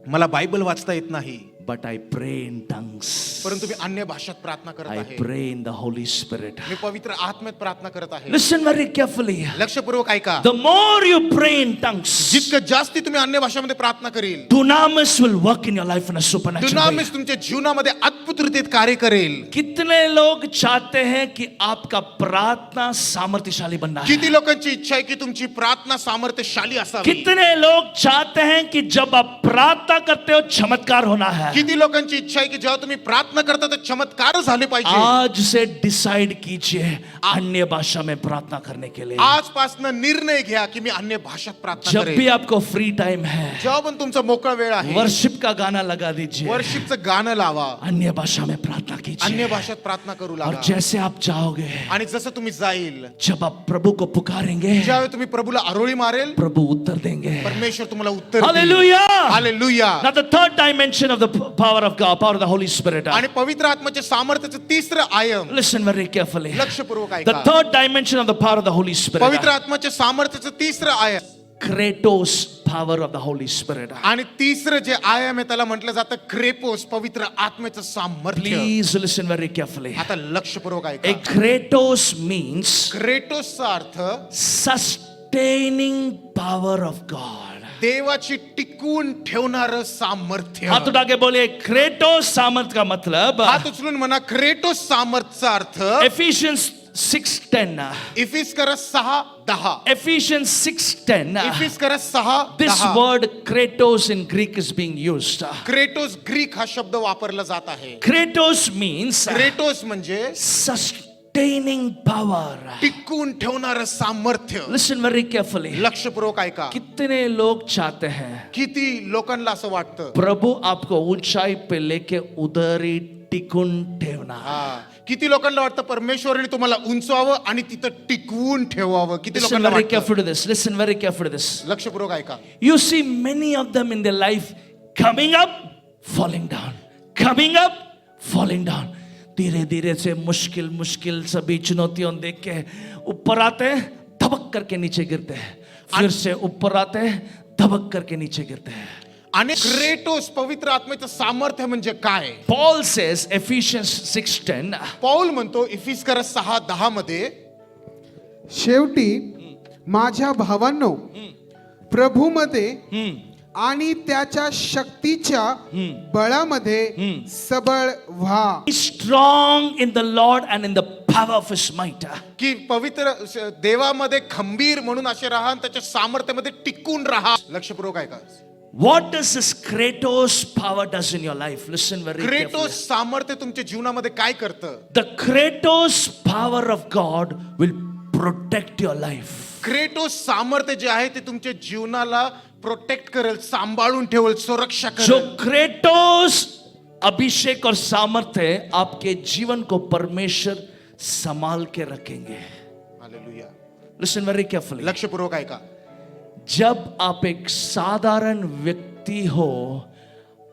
मला बायबल वाचता येत नाही,
but I pray in tongues.
परंतु मी अन्य भाषात प्रार्थना करत
I
आहे.
pray in the Holy Spirit.
मी पवित्र आत्म्यात प्रार्थना करत आहे.
Listen very carefully.
लक्षपूर्वक ऐका.
The more you pray in tongues,
जितकं जास्ती तुम्ही अन्य भाषामध्ये प्रार्थना करेल,
dunamis will work in your life in a supernatural way.
दुनामिस तुमच्या जीवनामध्ये अद्भुत रीतीत कार्य करेल.
कितने लोग चाहते हैं कि आपका प्रार्थना सामर्थ्यशाली बनना है?
किती लोकांची इच्छा आहे की तुमची प्रार्थना सामर्थ्यशाली असावी.
कितने लोग चाहते हैं कि जब आप प्रार्थना करते हो चमत्कार होना है?
किती लोकांची इच्छा आहे की जेव्हा तुम्ही प्रार्थना करता तर चमत्कार झाले पाहिजे.
आज से डिसाइड कीजिए अन्य भाषा में प्रार्थना करने के लिए.
आजपासून निर्णय घ्या की मी अन्य भाषात प्रार्थना
जब भी
करेन.
आपको फ्री टाइम है,
जेव्हा पण तुमचा मोकळा वेळ आहे,
वर्शिप का गाना लगा दीजिए,
वर्शिपचं गाणं लावा,
अन्य भाषा में प्रार्थना कीजिए.
अन्य भाषात प्रार्थना करू
और
लागा.
जैसे आप जाओगे,
आणि जसं तुम्ही जाईल,
जब आप प्रभु को पुकारेंगे,
ज्यावेळी तुम्ही प्रभूला आरोळी मारेल,
प्रभु उत्तर देंगे.
परमेश्वर तुम्हाला उत्तर देईल.
Hallelujah!
Hallelujah.
Now the third dimension of the power of God, power of the Holy Spirit.
आणि पवित्र आत्म्याचे सामर्थ्याचं तिसरं आयाम.
Listen very carefully.
लक्षपूर्वक
The
ऐका.
third dimension of the power of the Holy Spirit.
पवित्र आत्म्याचे सामर्थ्याचं तिसरं आयाम.
Kratos, power of the Holy Spirit.
आणि तिसरं जे आयाम आहे त्याला म्हटलं जातं क्रेपोस, पवित्र आत्म्याचं सामर्थ्य.
Please listen very carefully.
आता लक्षपूर्वक
A
ऐका.
Kratos means
क्रेटोसचा अर्थ
sustaining power of God.
देवाची टिकवून ठेवणारं सामर्थ्य.
हाथ उठा के बोलिए क्रेटोस सामर्थ का मतलब.
हात उचलून म्हणा क्रेटोस सामर्थचा अर्थ.
Ephesians 6:10.
इफिस्कर 6:10.
Ephesians 6:10.
इफिस्कर 6:10.
This word Kratos in Greek is being used.
Kratos Greek हा शब्द वापरला जात आहे.
Kratos means
क्रेटोस म्हणजे
sustaining power.
टिकवून ठेवणारं सामर्थ्य.
Listen very carefully.
लक्षपूर्वक ऐका.
कितने लोग चाहते हैं
किती लोकांना असं वाटतं,
प्रभु आपको ऊंचाई पे लेके उधर ही टिकून ठेवना.
किती लोकांना वाटतं परमेश्वराने तुम्हाला उंचवावं आणि तिथं टिकवून ठेवावं. किती
Listen
लोकांना
very
वाटतं.
careful to this. Listen very careful to this.
लक्षपूर्वक ऐका.
You see many of them in their life coming up, falling down, coming up, falling down. धीरे धीरे से मुश्किल मुश्किल सभी चुनौतियों देख के ऊपर आते हैं, धबक करके नीचे गिरते हैं, फिर से ऊपर आते हैं, धबक करके नीचे गिरते हैं.
आणि क्रेटोस पवित्र आत्म्याचं सामर्थ्य म्हणजे काय?
Paul says Ephesians 6:10.
पौल म्हणतो इफिस्कर 6:10 मध्ये,
शेवटी माझ्या भावांनो प्रभूमध्ये आणि त्याच्या शक्तीच्या बळामध्ये सबळ व्हा.
Be strong in the Lord and in the power of His might.
की पवित्र देवामध्ये खंबीर म्हणून असे राहा आणि त्याच्या सामर्थ्यामध्ये टिकून राहा. लक्षपूर्वक ऐका.
What does this Kratos power does in your life? Listen very carefully.
Kratos सामर्थ्य तुमच्या जीवनामध्ये काय करतं?
The Kratos power of God will protect your life.
Kratos सामर्थ्य जे आहे ते तुमच्या जीवनाला प्रोटेक्ट करेल, सांभाळून ठेवेल, सुरक्षा
जो
करेल.
क्रेटोस अभिषेक और सामर्थ्य आपके जीवन को परमेश्वर संभाल के रखेंगे.
हालेलुया.
Listen very carefully.
लक्षपूर्वक ऐका.
जब आप एक साधारण व्यक्ति हो,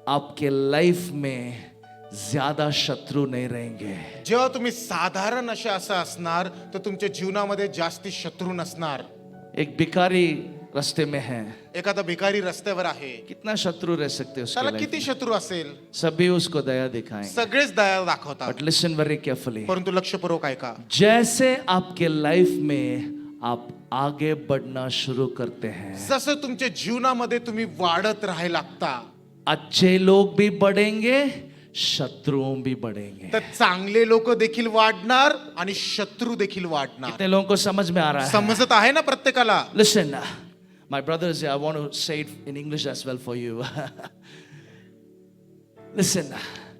आपके लाइफ में ज्यादा शत्रु नहीं रहेंगे.
जेव्हा तुम्ही साधारण असे असं असणार तर तुमच्या जीवनामध्ये जास्ती शत्रू नसणार.
एक भिखारी रास्ते में है,
एखादा भिकारी रस्त्यावर आहे,
कितना शत्रु रह सकते हैं उसके
त्याला
लाइफ
किती
में?
शत्रू असेल?
सभी उसको दया दिखाएंगे.
सगळेच दया दाखवतात.
But listen very carefully.
परंतु लक्षपूर्वक ऐका.
जैसे आपके लाइफ में आप आगे बढ़ना शुरू करते हैं,
जसं तुमच्या जीवनामध्ये तुम्ही वाढत राहायला लागता,
अच्छे लोग भी बढ़ेंगे, शत्रुओं भी बढ़ेंगे.
तर चांगले लोक देखील वाढणार आणि शत्रू देखील वाढणार.
कितने लोगों को समझ में आ रहा है?
समजत आहे ना प्रत्येकाला?
Listen, my brothers, I want to say it in English as well for you. Listen,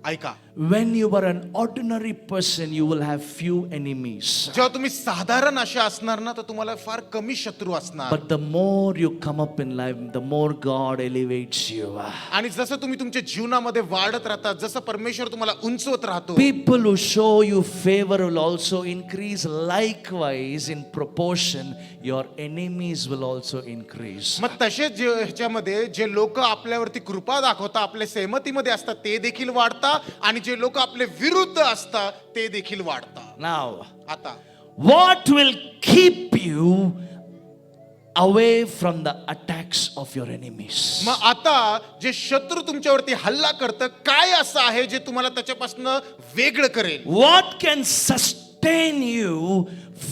ऐका.
when you are an ordinary person, you will have few enemies.
जेव्हा तुम्ही साधारण असे असणार ना तर तुम्हाला फार कमी शत्रू असणार.
But the more you come up in life, the more God elevates you.
आणि जसं तुम्ही तुमच्या जीवनामध्ये वाढत राहता, जसं परमेश्वर तुम्हाला उंचवत राहतो,
People who show you favor will also increase. Likewise, in proportion, your enemies will also increase.
मग तसेच ह्याच्यामध्ये जे लोक आपल्यावरती कृपा दाखवतात, आपल्या सहमतीमध्ये असतात ते देखील वाढतात आणि जे लोक आपले विरुद्ध असतात ते देखील वाढतात.
Now,
आता
what will keep you away from the attacks of your enemies?
मग आता जे शत्रू तुमच्यावरती हल्ला करतं, काय असं आहे जे तुम्हाला त्याच्यापासून वेगळं करेल?
What can sustain you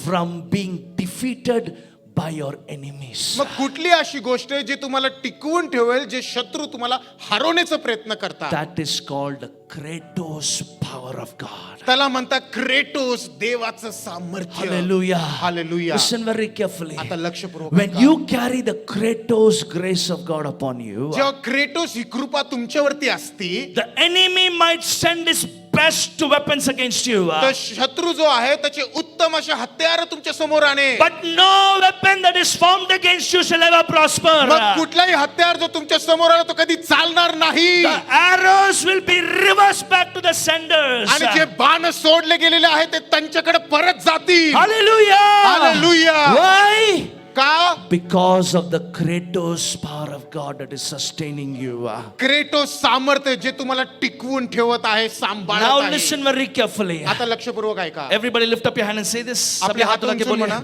from being defeated by your enemies?
मग कुठली अशी गोष्ट आहे जी तुम्हाला टिकवून ठेवेल, जे शत्रू तुम्हाला हरवण्याचा प्रयत्न करतात?
That is called the Kratos power of God.
त्याला म्हणतात क्रेटोस, देवाचं सामर्थ्य.
Hallelujah.
Hallelujah.
Listen very carefully.
आता लक्षपूर्वक
When
ऐका.
you carry the Kratos grace of God upon you,
जेव्हा क्रेटोस ही कृपा तुमच्यावरती असती,
the enemy might send his best weapons against you.
तर शत्रू जो आहे त्याचे उत्तम असे हत्यार तुमच्या समोर आणे.
But no weapon that is formed against you shall ever prosper.
मग कुठलाही हत्यार जो तुमच्या समोर आला तो कधी चालणार नाही.
The arrows will be reversed back to the senders.
आणि जे बाण सोडले गेलेले आहेत ते त्यांच्याकडे परत जातील.
Hallelujah.
Hallelujah.
Why?
का?
Because of the Kratos power of God that is sustaining you.
Kratos सामर्थ्य जे तुम्हाला टिकवून ठेवत आहे,
Now
सांभाळत आहे.
listen very carefully.
आता लक्षपूर्वक ऐका.
Everybody lift up your hand and say this.
आपले
सबने
हात
हाथ उठा के
उंचून
बोलिए.
म्हणा.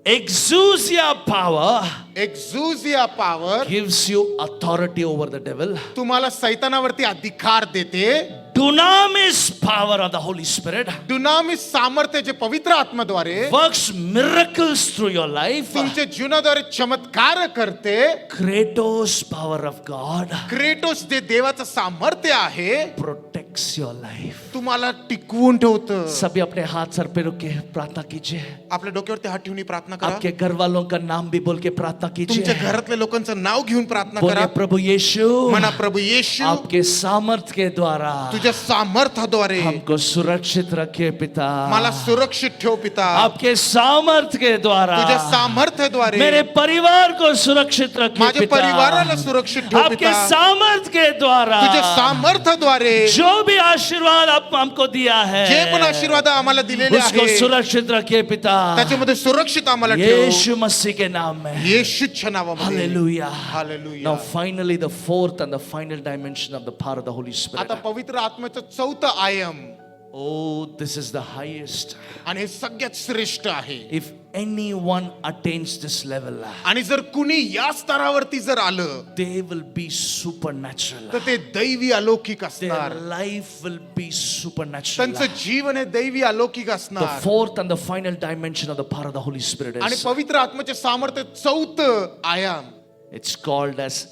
Exousia power
exousia power
gives you authority over the devil.
तुम्हाला सैतानावरती अधिकार देते.
Dunamis power of the Holy Spirit
दुनामी सामर्थ्य जे पवित्र आत्म्याद्वारे
works miracles through your life.
तुमच्या जीवनाद्वारे चमत्कार करते.
Kratos power of God
Kratos जे देवाचं सामर्थ्य आहे
protects your life.
तुम्हाला टिकवून ठेवतं.
सभी अपने हाथ सर पे रख के प्रार्थना कीजिए.
आपल्या डोक्यावरती हात ठेवून प्रार्थना करा.
आपके घर वालों का नाम भी बोल के प्रार्थना
तुमच्या
कीजिए.
घरातल्या लोकांचं नाव घेऊन प्रार्थना
बोलिए
करा.
प्रभु यीशु,
म्हणा प्रभु येशू,
आपके सामर्थ के द्वारा
तुझ्या सामर्थ्याद्वारे
हमको सुरक्षित रखे पिता.
मला सुरक्षित ठेव पिता.
आपके सामर्थ के द्वारा
तुझ्या सामर्थ्याद्वारे
मेरे परिवार को सुरक्षित रखे
माझ्या
पिता.
परिवाराला सुरक्षित ठेव
आपके
पिता.
सामर्थ के द्वारा
तुझ्या सामर्थ्याद्वारे
जो भी आशीर्वाद आप हमको दिया है
जे पण आशीर्वाद आम्हाला दिलेले
उसको
आहे
सुरक्षित रखे पिता.
त्याच्यामध्ये सुरक्षित आम्हाला ठेव.
यीशु मसीह के नाम में.
येशूच्या नावामध्ये.
Hallelujah.
Hallelujah.
Now finally the fourth and the final dimension of the power of the Holy Spirit.
आता पवित्र आत्म्याचं चौथं आयाम,
Oh, this is the highest.
आणि हे सगळ्यात श्रेष्ठ आहे.
If anyone attains this level,
आणि जर कुणी या स्तरावरती जर आलं
they will be supernatural.
तर ते दैवी अलौकिक
Their
असणार.
life will be supernatural.
त्यांचं जीवन हे दैवी अलौकिक
The
असणार.
fourth and the final dimension of the power of the Holy Spirit
आणि
is,
पवित्र आत्म्याचे सामर्थ्य चौथं आयाम,
it's called as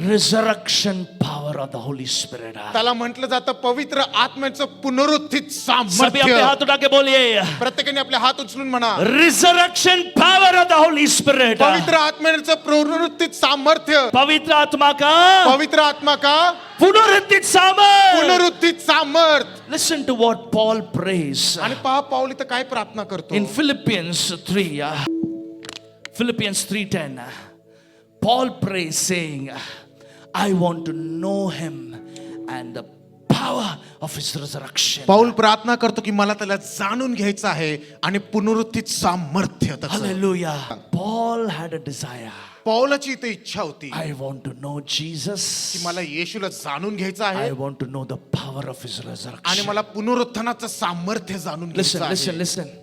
resurrection power of the Holy Spirit.
त्याला म्हटलं जातं पवित्र आत्म्याचं पुनरुत्थित
सभी अपने
सामर्थ्य.
हाथ उठा के बोलिए,
प्रत्येकाने आपले हात उचलून म्हणा,
resurrection power of the Holy Spirit.
पवित्र आत्म्याचं पुनरुत्थित सामर्थ्य.
पवित्र आत्मा का
पवित्र आत्मा का
पुनरुत्थित सामर्थ.
पुनरुत्थित सामर्थ.
Listen to what Paul prays
आणि पहा पाऊल इथं काय प्रार्थना करतो.
in Philippians 3. Philippians 3:10. Paul prays saying, I want to know him and the power of his resurrection.
पाऊल प्रार्थना करतो की मला त्याला जाणून घ्यायचं आहे आणि पुनरुत्थित सामर्थ्य त्याचं.
Hallelujah. Paul had a desire.
पाऊलाची इथे इच्छा होती
I want to know Jesus.
की मला येशूला जाणून घ्यायचं
I
आहे
want to know the power of his
आणि
resurrection.
मला पुनरुत्थानाचं सामर्थ्य जाणून
Listen,
घ्यायचं
listen,
आहे.
listen.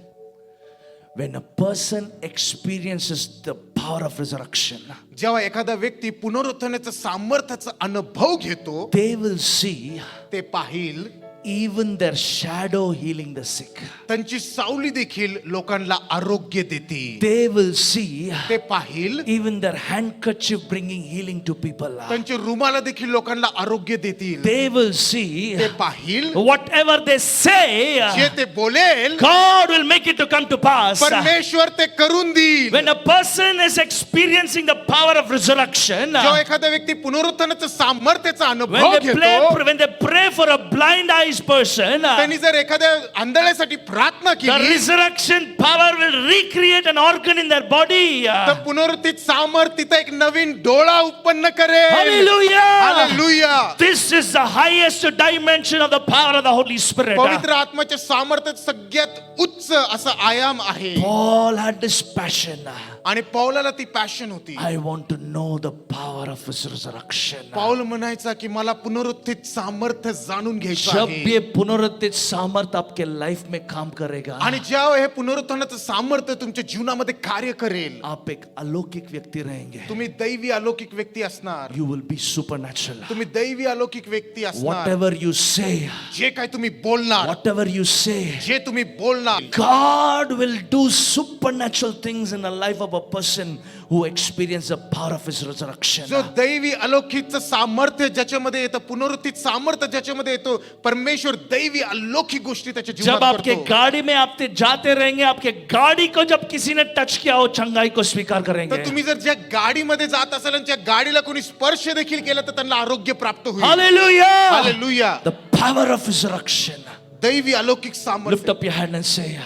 When a person experiences the power of resurrection,
जेव्हा एखादा व्यक्ती पुनरुत्थानाचं सामर्थ्याचा अनुभव घेतो,
they will see
ते पाहिल
even their shadow healing the sick.
त्यांची सावली देखील लोकांना आरोग्य देते.
They will see
ते पाहिल
even their handkerchief bringing healing to people.
त्यांचे रुमाला देखील लोकांना आरोग्य देतील.
They will see
ते पाहिल
whatever they say,
जे ते बोलेल
God will make it to come to pass.
परमेश्वर ते करून देईल.
When a person is experiencing the power of resurrection,
जेव्हा एखादा व्यक्ती पुनरुत्थानाचं सामर्थ्याचा
when
अनुभव
they
घेतो,
when they pray for a blind eye paralyzed person,
त्यांनी जर एखाद्या आंधळ्यासाठी प्रार्थना
the
केली
resurrection power will recreate an organ in their body.
तर पुनरुत्थित सामर्थ तिथे एक नवीन डोळा उत्पन्न करेल.
Hallelujah.
Hallelujah.
This is the highest dimension of the power of the Holy Spirit.
पवित्र आत्म्याच्या सामर्थ्यात सगळ्यात उच्च असा आयाम आहे.
Paul had this passion.
आणि पौलाला ती पॅशन होती.
I want to know the power of his resurrection.
पाऊल म्हणायचा की मला पुनरुत्थित सामर्थ्य जाणून घ्यायचं
जब
आहे.
ये पुनरुत्थित सामर्थ आपके लाइफ में काम करेगा,
आणि जेव्हा हे पुनरुत्थानाचं सामर्थ्य तुमच्या जीवनामध्ये कार्य करेल,
आप एक अलौकिक व्यक्ती रहेंगे.
तुम्ही दैवी अलौकिक व्यक्ती असणार.
You will be supernatural.
तुम्ही दैवी अलौकिक व्यक्ती असणार.
Whatever you say,
जे काही तुम्ही बोलणार,
whatever you say,
जे तुम्ही बोलणार,
God will do supernatural things in the life of a person who experiences the power of his resurrection.
जो दैवी अलौकिकचं सामर्थ्य ज्याच्यामध्ये येतं, पुनरुत्थित सामर्थ्य ज्याच्यामध्ये येतो, परमेश्वर दैवी अलौकिक गोष्टी त्याच्या
जब
जीवनात
आपके
करतो.
गाड़ी में आप जाते रहेंगे, आपके गाड़ी को जब किसी ने टच किया हो, चंगाई को स्वीकार करेंगे.
तर तुम्ही जर ज्या गाडीमध्ये जात असाल आणि त्या गाडीला कोणी स्पर्श देखील केला तर त्यांना आरोग्य प्राप्त होईल.
Hallelujah.
Hallelujah.
The power of resurrection.
दैवी अलौकिक
Lift
सामर्थ्य.
up your hand and say,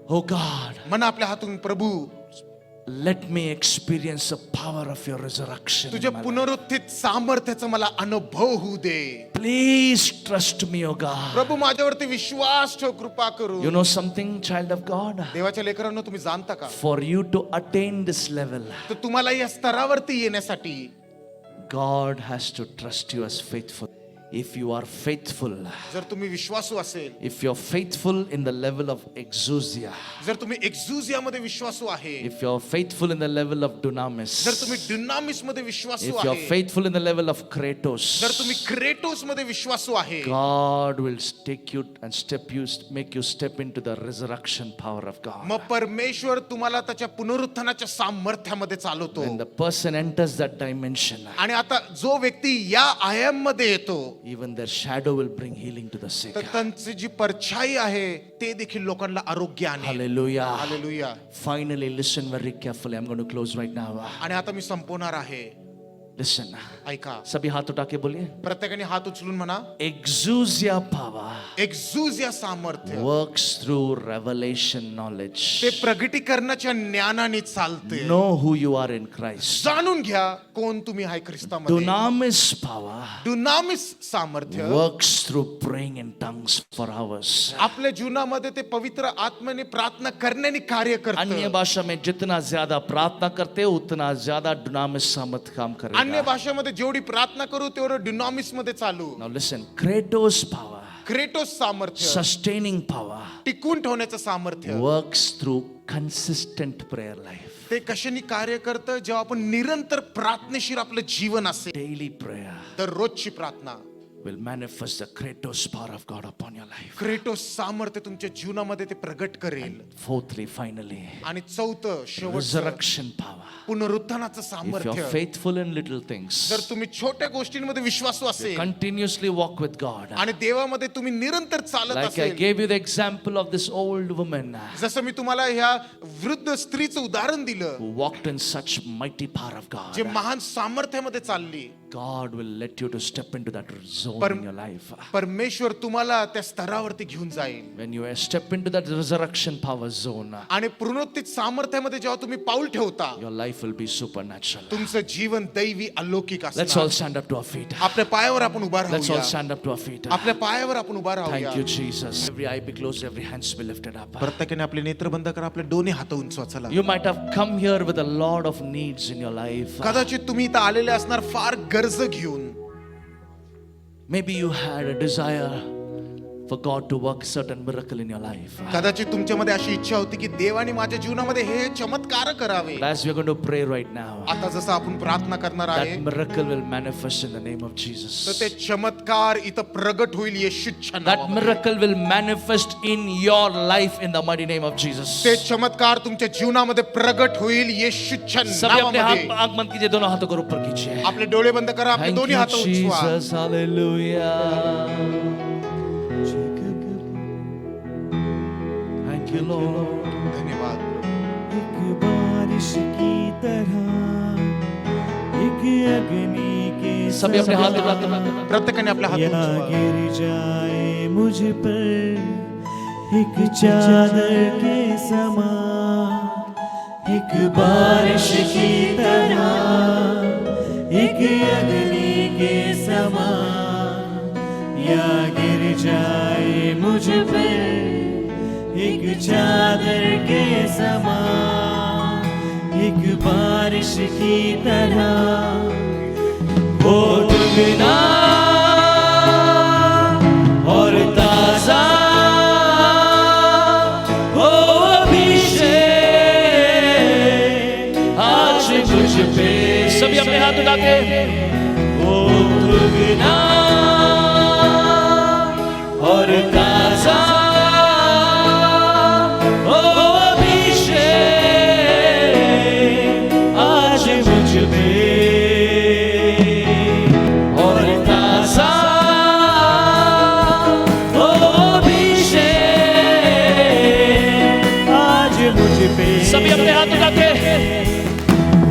oh God,
म्हणा आपल्या हातून, प्रभू
let me experience the power of your resurrection.
तुझ्या
in my life.
पुनरुत्थित सामर्थ्याचा मला अनुभव होऊ दे.
Please trust me, oh God.
प्रभू माझ्यावरती विश्वास ठेव, कृपा करू.
You know something, child of God?
देवाच्या लेकरांनो, तुम्ही जाणता का,
For you to attain this level,
तर तुम्हाला या स्तरावरती येण्यासाठी
God has to trust you as faithful. If you are faithful,
जर तुम्ही विश्वासू असेल,
if you're faithful in the level of exousia,
जर तुम्ही एक्झुजियामध्ये विश्वासू आहे,
if you're faithful in the level of dunamis,
जर तुम्ही डिनामिस मध्ये विश्वासू
if you're
आहे,
faithful in the level of kratos,
जर तुम्ही क्रेटोस मध्ये विश्वासू आहे,
God will take you and make you step into the resurrection power of God.
मग परमेश्वर तुम्हाला त्याच्या पुनरुत्थानाच्या सामर्थ्यामध्ये चालवतो.
When the person enters that dimension,
आणि आता जो व्यक्ती या आयाम मध्ये येतो,
even their shadow will bring healing to the sick.
तर त्यांची जी परछाई आहे ते देखील लोकांना आरोग्य आणेल.
Hallelujah.
Hallelujah.
Finally, listen very carefully. I'm going to close right now.
आणि आता मी संपवणार आहे.
Listen.
ऐका,
सभी हाथ उठा के बोलिए.
प्रत्येकाने हात उचलून म्हणा,
Exousia power
एक्झुजिया सामर्थ्य
works through revelation knowledge.
ते प्रगटीकरणाच्या ज्ञानाने चालते.
Know who you are in Christ.
जाणून घ्या कोण तुम्ही आहे ख्रिस्तामध्ये.
Dunamis power
डुनामिस सामर्थ्य
works through praying in tongues for hours.
आपल्या जीवनामध्ये ते पवित्र आत्म्याने प्रार्थना करण्याने कार्य
अन्य
करतं.
भाषा में जितना ज्यादा प्रार्थना करते हो उतना ज्यादा दुनामिस सामर्थ काम
अन्य
करेगा.
भाषेमध्ये जेवढी प्रार्थना करू तेवढं डुनामिस मध्ये चालू.
Now listen, Kratos power,
Kratos सामर्थ्य,
sustaining power,
टिकून ठेवण्याचं सामर्थ्य,
works through consistent prayer life.
ते कशाने कार्य करतं, जेव्हा आपण निरंतर प्रार्थनेशीर आपलं जीवन असेल,
Daily prayer
दररोजची प्रार्थना,
will manifest the Kratos power of God upon your life.
Kratos सामर्थ्य तुमच्या जीवनामध्ये ते प्रगट करेल.
Fourthly, finally,
आणि चौथं शेवटचं,
resurrection power.
पुनरुत्थानाचं
If
सामर्थ्य.
you're faithful in little things,
जर तुम्ही छोट्या गोष्टींमध्ये विश्वासू असेल
continuously walk with God.
आणि देवामध्ये तुम्ही निरंतर चालत
Like I
असेल,
gave you the example of this old woman
जसं मी तुम्हाला ह्या वृद्ध स्त्रीचं उदाहरण दिलं,
who walked in such mighty power of God.
जे महान सामर्थ्यामध्ये चालली,
God will let you to step into that zone
per-
in your life.
परमेश्वर तुम्हाला त्या स्तरावरती घेऊन जाईल.
When you step into that resurrection power zone,
आणि पुनरुत्थित सामर्थ्यामध्ये जेव्हा तुम्ही पाऊल ठेवता,
your life will be supernatural.
तुमचं जीवन दैवी अलौकिक
Let's all
असणार.
stand up to our feet.
आपल्या पायावर आपण उभा
Let's all
राहूया.
stand up to our feet.
आपल्या पायावर आपण उभा
Thank
राहूया.
you, Jesus. Every eye be closed, every hands be lifted up.
प्रत्येकाने आपले नेत्र बंद करा, आपले दोन्ही हात उंचवा. चला,
You might have come here with a lot of needs in your life.
कदाचित तुम्ही इथं आलेले असणार फार गरज घेऊन.
Maybe you had a desire for God to work certain miracle in your life.
कदाचित तुमच्यामध्ये अशी इच्छा होती की देवाने माझ्या जीवनामध्ये हे चमत्कार करावे.
But as we're going to pray right now,
आता जसं आपण प्रार्थना करणार आहे,
that miracle will manifest in the name of
तर
Jesus.
ते चमत्कार इथं प्रगट होईल येशूच्या
That
नावामध्ये.
miracle will manifest in your life in the mighty name of Jesus.
ते चमत्कार तुमच्या जीवनामध्ये प्रगट होईल येशूच्या
सभी अपने हाथ
नावामध्ये.
आंख बंद कीजिए, दोनों हाथों को ऊपर कीजिए.
आपले डोळे बंद करा, आपले
Thank
दोन्ही
you,
हात उंचवा.
Jesus. Hallelujah. Thank you, Lord.
धन्यवाद.
एक बारिश की तरह एक अग्नि के
सभी अपने हाथ
समान
उठाते
प्रत्येकाने आपला हात
यहाँ
उंचवा.
गिर जाए मुझ पर एक चादर के समान, एक बारिश की तरह, एक अग्नि के समान, या गिर जाए मुझ पर एक चादर के समान, एक बारिश की तरह वो दुगना और ताजा वो अभिषेक आज मुझ पे। सभी अपने हाथ उठा के वो दुगना और ताजा वो अभिषेक आज मुझ पे और ताजा वो अभिषेक आज मुझ पे। सभी अपने हाथ उठा के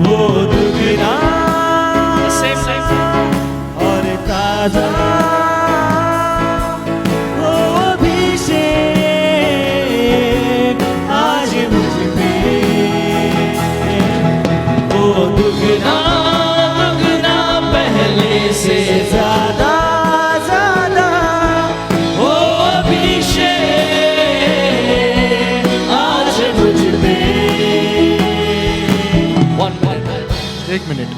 वो दुगना और ताजा वो अभिषेक आज मुझ पे, वो दुगना दुगना पहले से ज्यादा ज्यादा वो अभिषेक आज मुझ पे।
एक minute,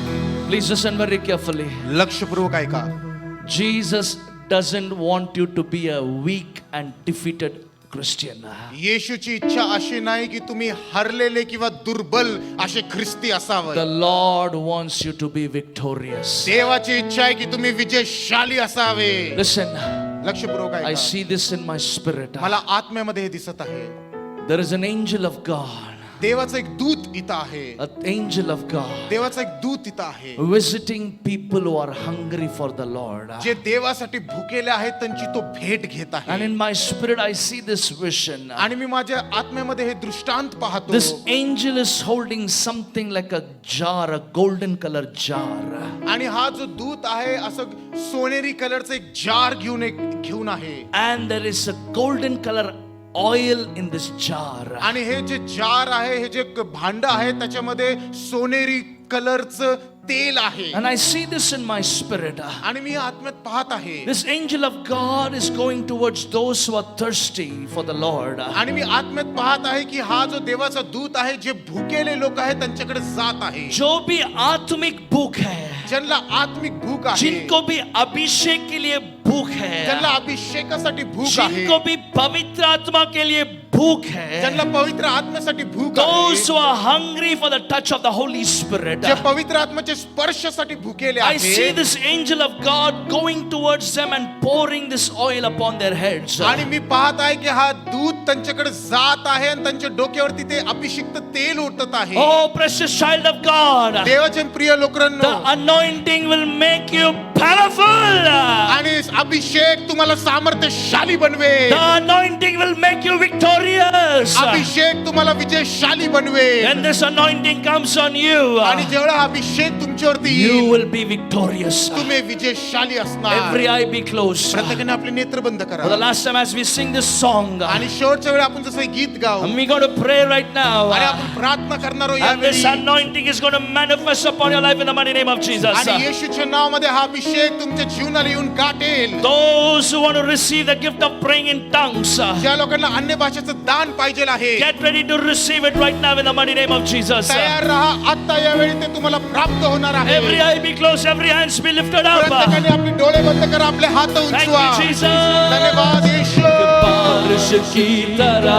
Please listen very carefully.
लक्षपूर्वक ऐका.
Jesus doesn't want you to be a weak and defeated Christian.
येशूची इच्छा अशी नाही की तुम्ही हरलेले किंवा दुर्बल असे ख्रिस्ती
The
असावं.
Lord wants you to be victorious.
देवाची इच्छा आहे की तुम्ही विजयशाली असावे.
Listen,
लक्षपूर्वक
I
ऐका.
see this in my spirit.
मला आत्म्यामध्ये हे दिसत आहे.
There is an angel of God,
देवाचा एक दूत इथं आहे.
an angel of God,
देवाचा एक दूत इथं आहे,
visiting people who are hungry for the Lord.
जे देवासाठी भुकेले आहेत त्यांची तो भेट घेत
And
आहे.
in my spirit, I see this vision.
आणि मी माझ्या आत्म्यामध्ये हे दृष्टांत पाहतो.
This angel is holding something like a jar, a golden color jar.
आणि हा जो दूत आहे असं सोनेरी कलरचं एक जार घेऊन आहे.
And there is a golden color oil in this jar.
आणि हे जे जार आहे, हे जे भांड आहे त्याच्यामध्ये सोनेरी कलरचं तेल आहे.
And I see this in my spirit.
आणि मी आत्म्यात पाहत आहे.
This angel of God is going towards those who are thirsty for the Lord.
आणि मी आत्म्यात पाहत आहे की हा जो देवाचा दूत आहे, जे भुकेले लोक आहेत त्यांच्याकडे जात आहे.
जो भी आत्मिक भूख है,
ज्यांना आत्मिक भूक आहे,
जिनको भी अभिषेक के लिए भूख
ज्यांना
है,
अभिषेकासाठी भूक आहे,
जिनको भी पवित्र आत्मा के लिए भूख है,
ज्यांना पवित्र आत्म्यासाठी भूक
those
आहे,
who are hungry for the touch of the Holy Spirit.
जे पवित्र आत्म्याच्या स्पर्शासाठी भुकेले
I see
आहेत.
this angel of God going towards them and pouring this oil upon their heads.
आणि मी पाहत आहे की हा दूत त्यांच्याकडे जात आहे आणि त्यांच्या डोक्यावरती ते अभिषिक्त तेल ओतत आहे.
Oh, precious child of God,
देवाचे प्रिय लोकांनो,
the anointing will make you powerful.
आणि अभिषेक तुम्हाला सामर्थ्यशाली बनवेल.
The anointing will make you victorious.
अभिषेक तुम्हाला विजयशाली बनवेल.
When this anointing comes on you,
आणि जेवढा अभिषेक तुमच्यावरती
you
येईल,
will be victorious.
तुम्ही विजयशाली असणार.
Every eye be closed.
प्रत्येकाने आपले नेत्र बंद
For the
करा.
last time as we sing this song,
आणि शेवटच्या वेळी आपण जसं हे गीत गाऊ
and we're going to pray right now.
आणि आपण प्रार्थना करणार आहोत
And this
यावेळी.
anointing is going to manifest upon your life in the mighty name of Jesus.
आणि येशूच्या नावामध्ये हा अभिषेक तुमच्या जीवनाला येऊन गाठेल.
Those who want to receive the gift of praying in tongues,
ज्या लोकांना अन्य भाषेचं दान पाहिजे आहे,
get ready to receive it right now in the mighty name of Jesus.
तयार राहा. आता यावेळी ते तुम्हाला प्राप्त होणार आहे.
Every eye be closed, every hands be lifted up.
प्रत्येकाने आपले डोळे बंद करा, आपले हात
Thank
उंचवा.
you, Jesus.
धन्यवाद येशू.
बारिश की तरह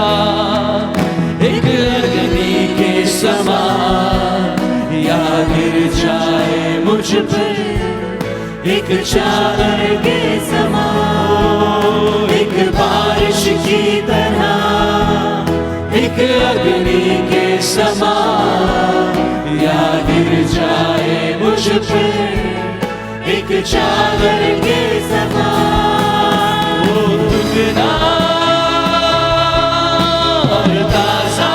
एक अग्नि के समान, या गिर जाए मुझ पर
एक चादर के समान, एक बारिश की तरह,
एक अग्नि के समान, या गिर जाए मुझ पर
एक चादर के समान,
वो दुगना और ताजा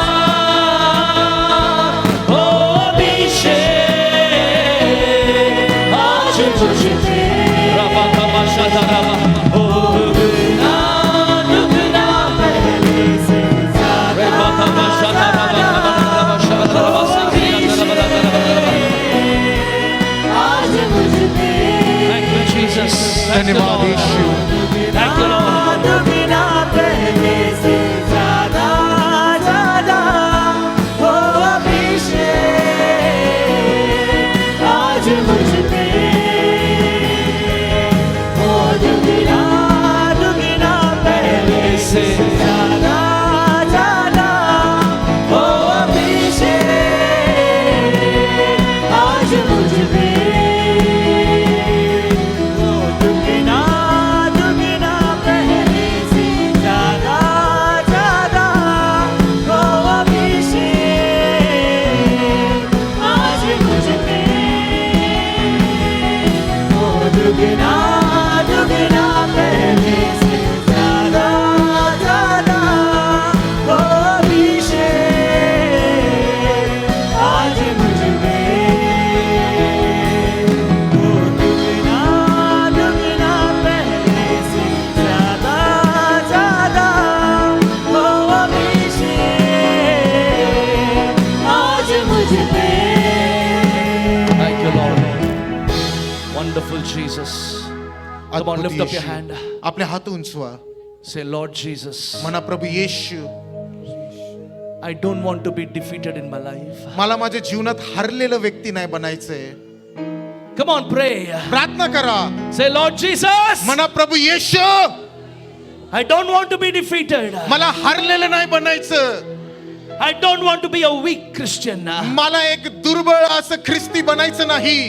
हो अभिषेक आज मुझ पे। रबा कबा शता रबा, हो दुगना
धन्यवाद येशू.
Thank you, Lord.
दुगना पहले से ज्यादा ज्यादा हो अभिषेक आज मुझ पे हो दुगना दुगना पहले से ज्यादा ज्यादा हो अभिषेक आज मुझ पे हो दुगना दुगना पहले से ज्यादा ज्यादा हो अभिषेक आज मुझ पे हो दुगना दुगना पहले से ज्यादा ज्यादा हो अभिषेक आज मुझ पे हो दुगना दुगना पहले से ज्यादा ज्यादा हो अभिषेक आज मुझ पे.
Thank you, Lord. Wonderful Jesus. Come on,
अद्भुत
lift up your
Yeshu.
hand.
आपले हात उंचवा.
Say, Lord Jesus,
म्हणा प्रभू येशू,
I don't want to be defeated in my life.
मला माझ्या जीवनात हरलेलं व्यक्ती नाही बनायचंय.
Come on, pray.
प्रार्थना करा.
Say, Lord Jesus,
म्हणा प्रभू येशू,
I don't want to be defeated.
मला हरलेलं नाही बनायचं.
I don't want to be a weak Christian.
मला एक दुर्बळ असं ख्रिस्ती बनायचं नाही.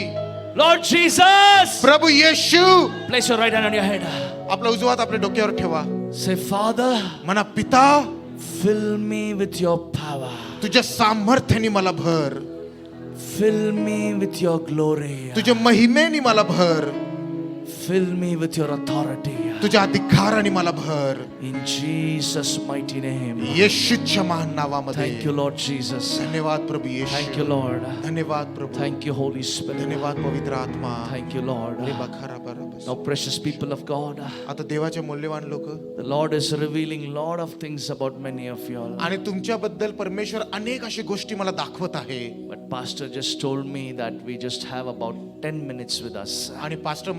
Lord Jesus,
Prabhu Yeshu,
place your right hand on your head.
आपला उजवा हात आपल्या डोक्यावर ठेवा.
Say, Father,
म्हणा पिता,
fill me with your power.
तुझ्या सामर्थ्याने मला भर.
Fill me with your glory.
तुझ्या महिमेने मला भर.
Fill me with your authority.
तुझ्या अधिकाराने मला भर.
In Jesus' mighty name.
येशूच्या महान नावामध्ये.
Thank you, Lord Jesus.
धन्यवाद प्रभू येशू.
Thank you, Lord.
धन्यवाद प्रभू.
Thank you, Holy Spirit.
धन्यवाद पवित्र आत्मा.
Thank you, Lord. Now, precious people of God,
आता देवाचे मूल्यवान लोक,
the Lord is revealing a lot of things about many of you all.
आणि तुमच्याबद्दल परमेश्वर अनेक अशी गोष्टी मला दाखवत आहे.
But Pastor just told me that we just have about 10 minutes with us.
आणि पास्टर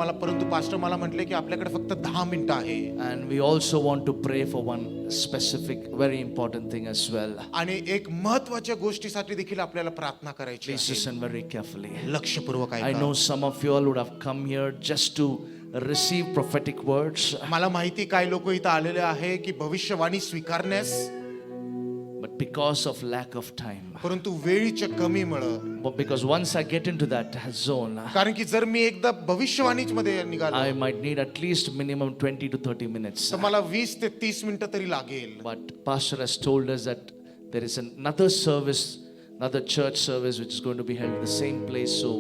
मला म्हटले की आपल्याकडे फक्त 10 मिनिटं आहे.
And we also want to pray for one specific, very important thing as well.
आणि एक महत्वाच्या गोष्टीसाठी देखील आपल्याला प्रार्थना करायची
Please
आहे.
listen very carefully.
लक्षपूर्वक
I
ऐका.
know some of you all would have come here just to receive prophetic words.
मला माहिती काय लोक इथं आलेले आहे की भविष्यवाणी स्वीकारण्यास,
But because of lack of time,
परंतु वेळीच्या कमीमुळे,
but because once I get into that zone,
कारण की जर मी एकदा भविष्यवाणीच मध्ये निघालो
I might need at least minimum 20 to 30 minutes.
तर मला 20 ते 30 मिनिटं तरी लागेल.
But Pastor has told us that there is another service, another church service which is going to be held in the same place, so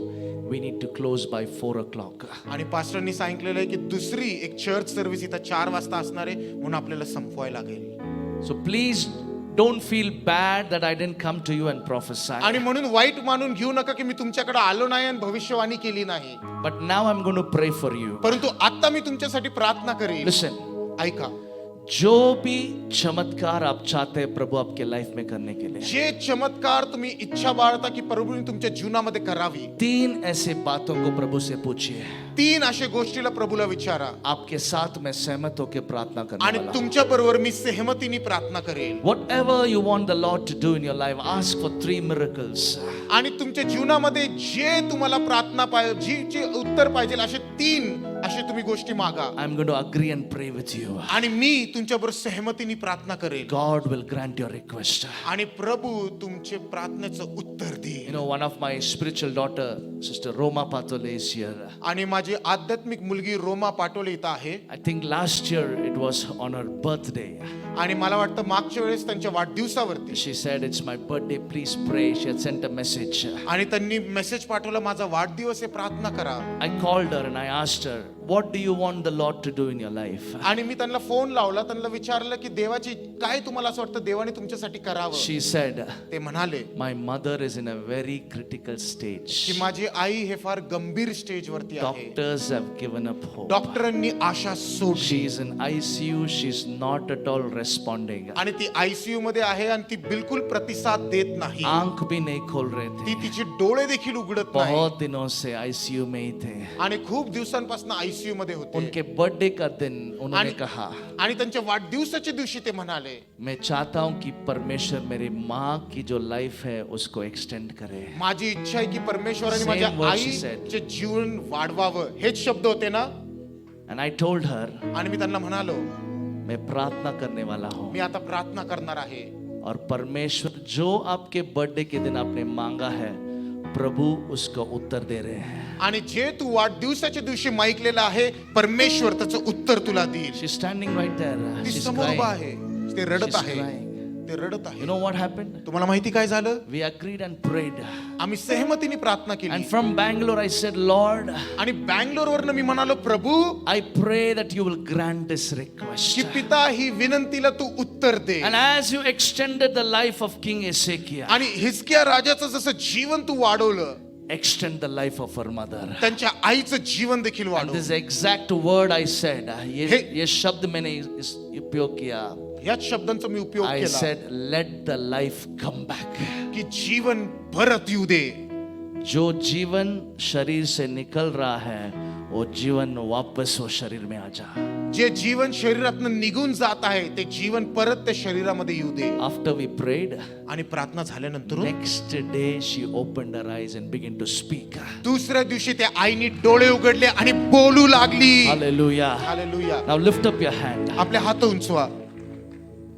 we need to close by 4 o'clock.
आणि पास्टरनी सांगितलेलं आहे की दुसरी एक चर्च सर्व्हिस इथं 4 वाजता असणार आहे, म्हणून आपल्याला संपवायला लागेल.
So please don't feel bad that I didn't come to you and prophesy.
आणि म्हणून वाईट मानून घेऊ नका की मी तुमच्याकडे आलो नाही आणि भविष्यवाणी केली नाही.
But now I'm going to pray for you.
परंतु आता मी तुमच्यासाठी प्रार्थना करेन.
Listen.
ऐका,
जो भी चमत्कार आप चाहते हैं प्रभु आपके लाइफ में करने के लिए,
जे चमत्कार तुम्ही इच्छा बाळगता की प्रभूने तुमच्या जीवनामध्ये करावी,
3 ऐसे बातों को प्रभु से पूछिए.
3 अशा गोष्टीला प्रभूला विचारा
आपके साथ मैं सहमत होकर प्रार्थना करने
आणि
वाला हूं.
तुमच्या बरोबर मी सहमतीने प्रार्थना करेन.
Whatever you want the Lord to do in your life, ask for 3 miracles.
आणि तुमच्या जीवनामध्ये जे तुम्हाला प्रार्थना पाहिजे, जे उत्तर पाहिजे, असे 3 असे तुम्ही गोष्टी मागा.
I'm going to agree and pray with you.
आणि मी तुमच्याबरोबर सहमतीने प्रार्थना करेन.
God will grant your request.
आणि प्रभू तुमचे प्रार्थनेचं उत्तर
You
देईल.
know, one of my spiritual daughter, Sister Roma Patole is here.
आणि माझी आध्यात्मिक मुलगी रोमा पाटोले इथं आहे.
I think last year it was on her birthday.
आणि मला वाटतं मागच्या वेळेस त्यांच्या वाढदिवसावरती
She said, "It's my birthday, please pray." She had sent a message.
आणि त्यांनी मेसेज पाठवला, माझा वाढदिवस आहे, प्रार्थना करा.
I called her and I asked her, "What do you want the Lord to do in your life?"
आणि मी त्यांना फोन लावला, त्यांना विचारलं की देवाची काय तुम्हाला असं वाटतं देवाने तुमच्यासाठी करावं.
She said,
ते म्हणाले
"My mother is in a very critical
की
stage.
माझी आई हे फार गंभीर स्टेज वरती आहे.
Doctors have given up hope.
डॉक्टरांनी आशा सोडली
She is in ICU. She's not at all responding.
आणि ती आयसीयू मध्ये आहे आणि ती बिलकुल प्रतिसाद देत नाही.
आंख भी नहीं खोल रहे
ती
थे.
तिचे डोळे देखील उघडत नाही
बहुत दिनों से ICU में ही थे.
आणि खूप दिवसांपासून ICU मध्ये होते
उनके बर्थडे का दिन उन्होंने
आणि-
कहा,
आणि त्यांच्या वाढदिवसाच्या दिवशी ते म्हणाले,
मैं चाहता हूं कि परमेश्वर मेरी माँ की जो लाइफ है उसको एक्सटेंड करे.
माझी इच्छा आहे की परमेश्वराने
Same
माझ्या
words she said.
आईचे जीवन वाढवावं. हेच शब्द होते ना.
And I told her,
आणि मी त्यांना म्हणालो,
मैं प्रार्थना करने वाला हूँ
मी आता प्रार्थना करणार आहे
और परमेश्वर जो आपके बर्थडे के दिन आपने मांगा है प्रभु उसका उत्तर दे रहे हैं.
आणि जे तू वाढदिवसाच्या दिवशी माईकलेलं आहे परमेश्वर त्याचं उत्तर तुला देईल.
She's standing right there.
ती
She's
समोर उभा
crying.
आहे, ते रडत
She's
आहे,
crying.
ते रडत
You
आहे.
know what happened?
तुम्हाला माहिती काय झालं?
We agreed and prayed.
आम्ही सहमतीने प्रार्थना केली
And from Bangalore I said, Lord,
आणि बँगलोरवरनं मी म्हणालो, प्रभू
I pray that you will grant this
की
request.
पिता ही विनंतीला तू उत्तर दे.
And as you extended the life of King Ezekiel,
आणि हिजकिया राजाचं जसं जीवन तू वाढवलं,
extend the life of her mother.
त्यांच्या आईचं जीवन देखील
And
वाढव.
this exact word I said,
Hey.
ये शब्द मैंने उपयोग किया.
याच शब्दांचा मी उपयोग
I
केला
said, let the life come back.
की जीवन परत येऊ दे.
जो जीवन शरीर से निकल रहा है वो जीवन वापस वो शरीर में आ जा.
जे जीवन शरीरातून निघून जात आहे ते जीवन परत त्या शरीरामध्ये येऊ दे.
After we prayed,
आणि प्रार्थना झाल्यानंतर
next day she opened her eyes and began to speak.
दुसऱ्या दिवशी त्या आईने डोळे उघडले आणि बोलू लागली.
Hallelujah.
Hallelujah.
Now lift up your hand.
आपले हात उंचवा.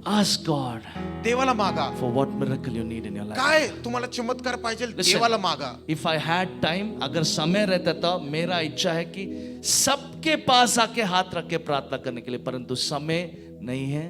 Ask God
देवाला मागा.
for what miracle you need in your life.
काय तुम्हाला चमत्कार पाहिजे
Listen.
देवाला मागा.
If I had time, अगर समय रहता तो मेरा इच्छा है कि सबके पास आके हाथ रख के प्रार्थना करने के लिए, परंतु समय नहीं है.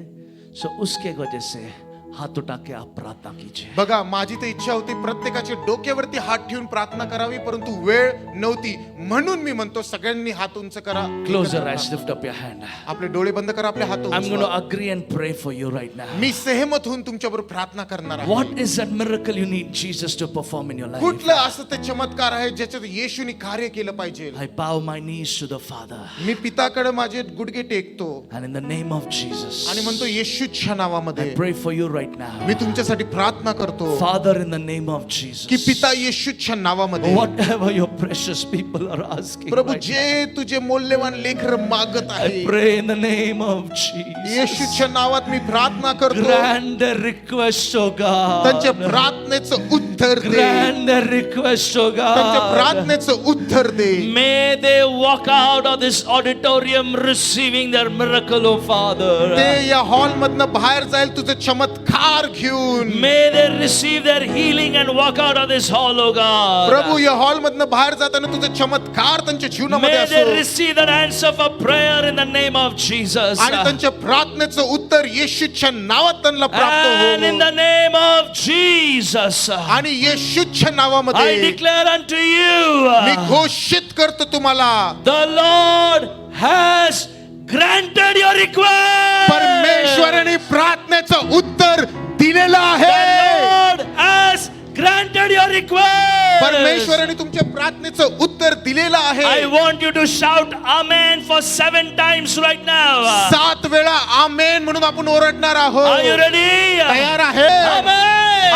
सो उसके वजह से हाथ उठा के आप प्रार्थना कीजिए.
बघा, माझी तर इच्छा होती प्रत्येकाच्या डोक्यावरती हात ठेवून प्रार्थना करावी, परंतु वेळ नव्हती, म्हणून मी म्हणतो सगळ्यांनी हात उंच करा.
Close your eyes, lift up your hand.
आपले डोळे बंद करा, आपले हात
I'm going to
उंचवा.
agree and pray for you right now.
मी सहमत होऊन तुमच्याबरोबर प्रार्थना करणार आहे.
What is that miracle you need Jesus to perform in your life?
कुठलं असं ते चमत्कार आहे ज्याच्यात येशूने कार्य केलं पाहिजे.
I bow my knees to the Father.
मी पिताकडे माझे गुडघे टेकतो
And in the name of Jesus,
आणि म्हणतो येशूच्या नावामध्ये
I pray for you right now.
मी तुमच्यासाठी प्रार्थना करतो
Father, in the name of
की
Jesus,
पिता येशूच्या नावामध्ये
whatever your precious people are asking
Prabhu
right now,
जे तुझे मौल्यवान लेकर मागत
I
आहे
pray in the name of Jesus.
येशूच्या नावात मी प्रार्थना करतो.
Grant the request, oh
त्यांच्या
God.
प्रार्थनेचं उत्तर दे.
Grant the request, oh
त्यांच्या
God.
प्रार्थनेचं उत्तर दे.
May they walk out of this auditorium receiving their miracle, oh
ते
Father.
या हॉल मधनं बाहेर जाईल तुझे चमत्कार घेऊन.
May they receive their healing and walk out of this hall, oh
Prabhu
God.
या हॉल मधनं बाहेर जाताना तुझे चमत्कार त्यांच्या जीवनामध्ये
May they
असो
receive an answer for prayer in the name of Jesus.
आणि त्यांच्या प्रार्थनेचं उत्तर येशूच्या नावात त्यांना प्राप्त
And in
हो.
the name of Jesus,
आणि येशूच्या
I
नावामध्ये
declare unto
मी
you,
घोषित करतो तुम्हाला,
the Lord has granted your request.
परमेश्वराने प्रार्थनेचं उत्तर दिलेलं
The
आहे.
Lord has granted your request.
परमेश्वराने तुमच्या प्रार्थनेचं उत्तर दिलेलं
I
आहे.
want you to shout amen for 7 times right now.
7 वेळा आमेन म्हणून आपण ओरडणार
Are you
आहोत.
ready?
तयार आहे.
Amen.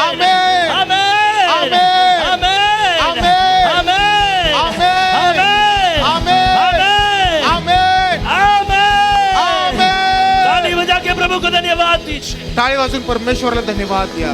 Amen.
Amen.
Amen.
Amen.
Amen.
Amen.
Amen.
Amen.
Amen.
Amen.
Amen.
Amen.
Amen.
ताली बजा के प्रभु को धन्यवाद दीजिए.
टाळी वाजून परमेश्वराला धन्यवाद द्या.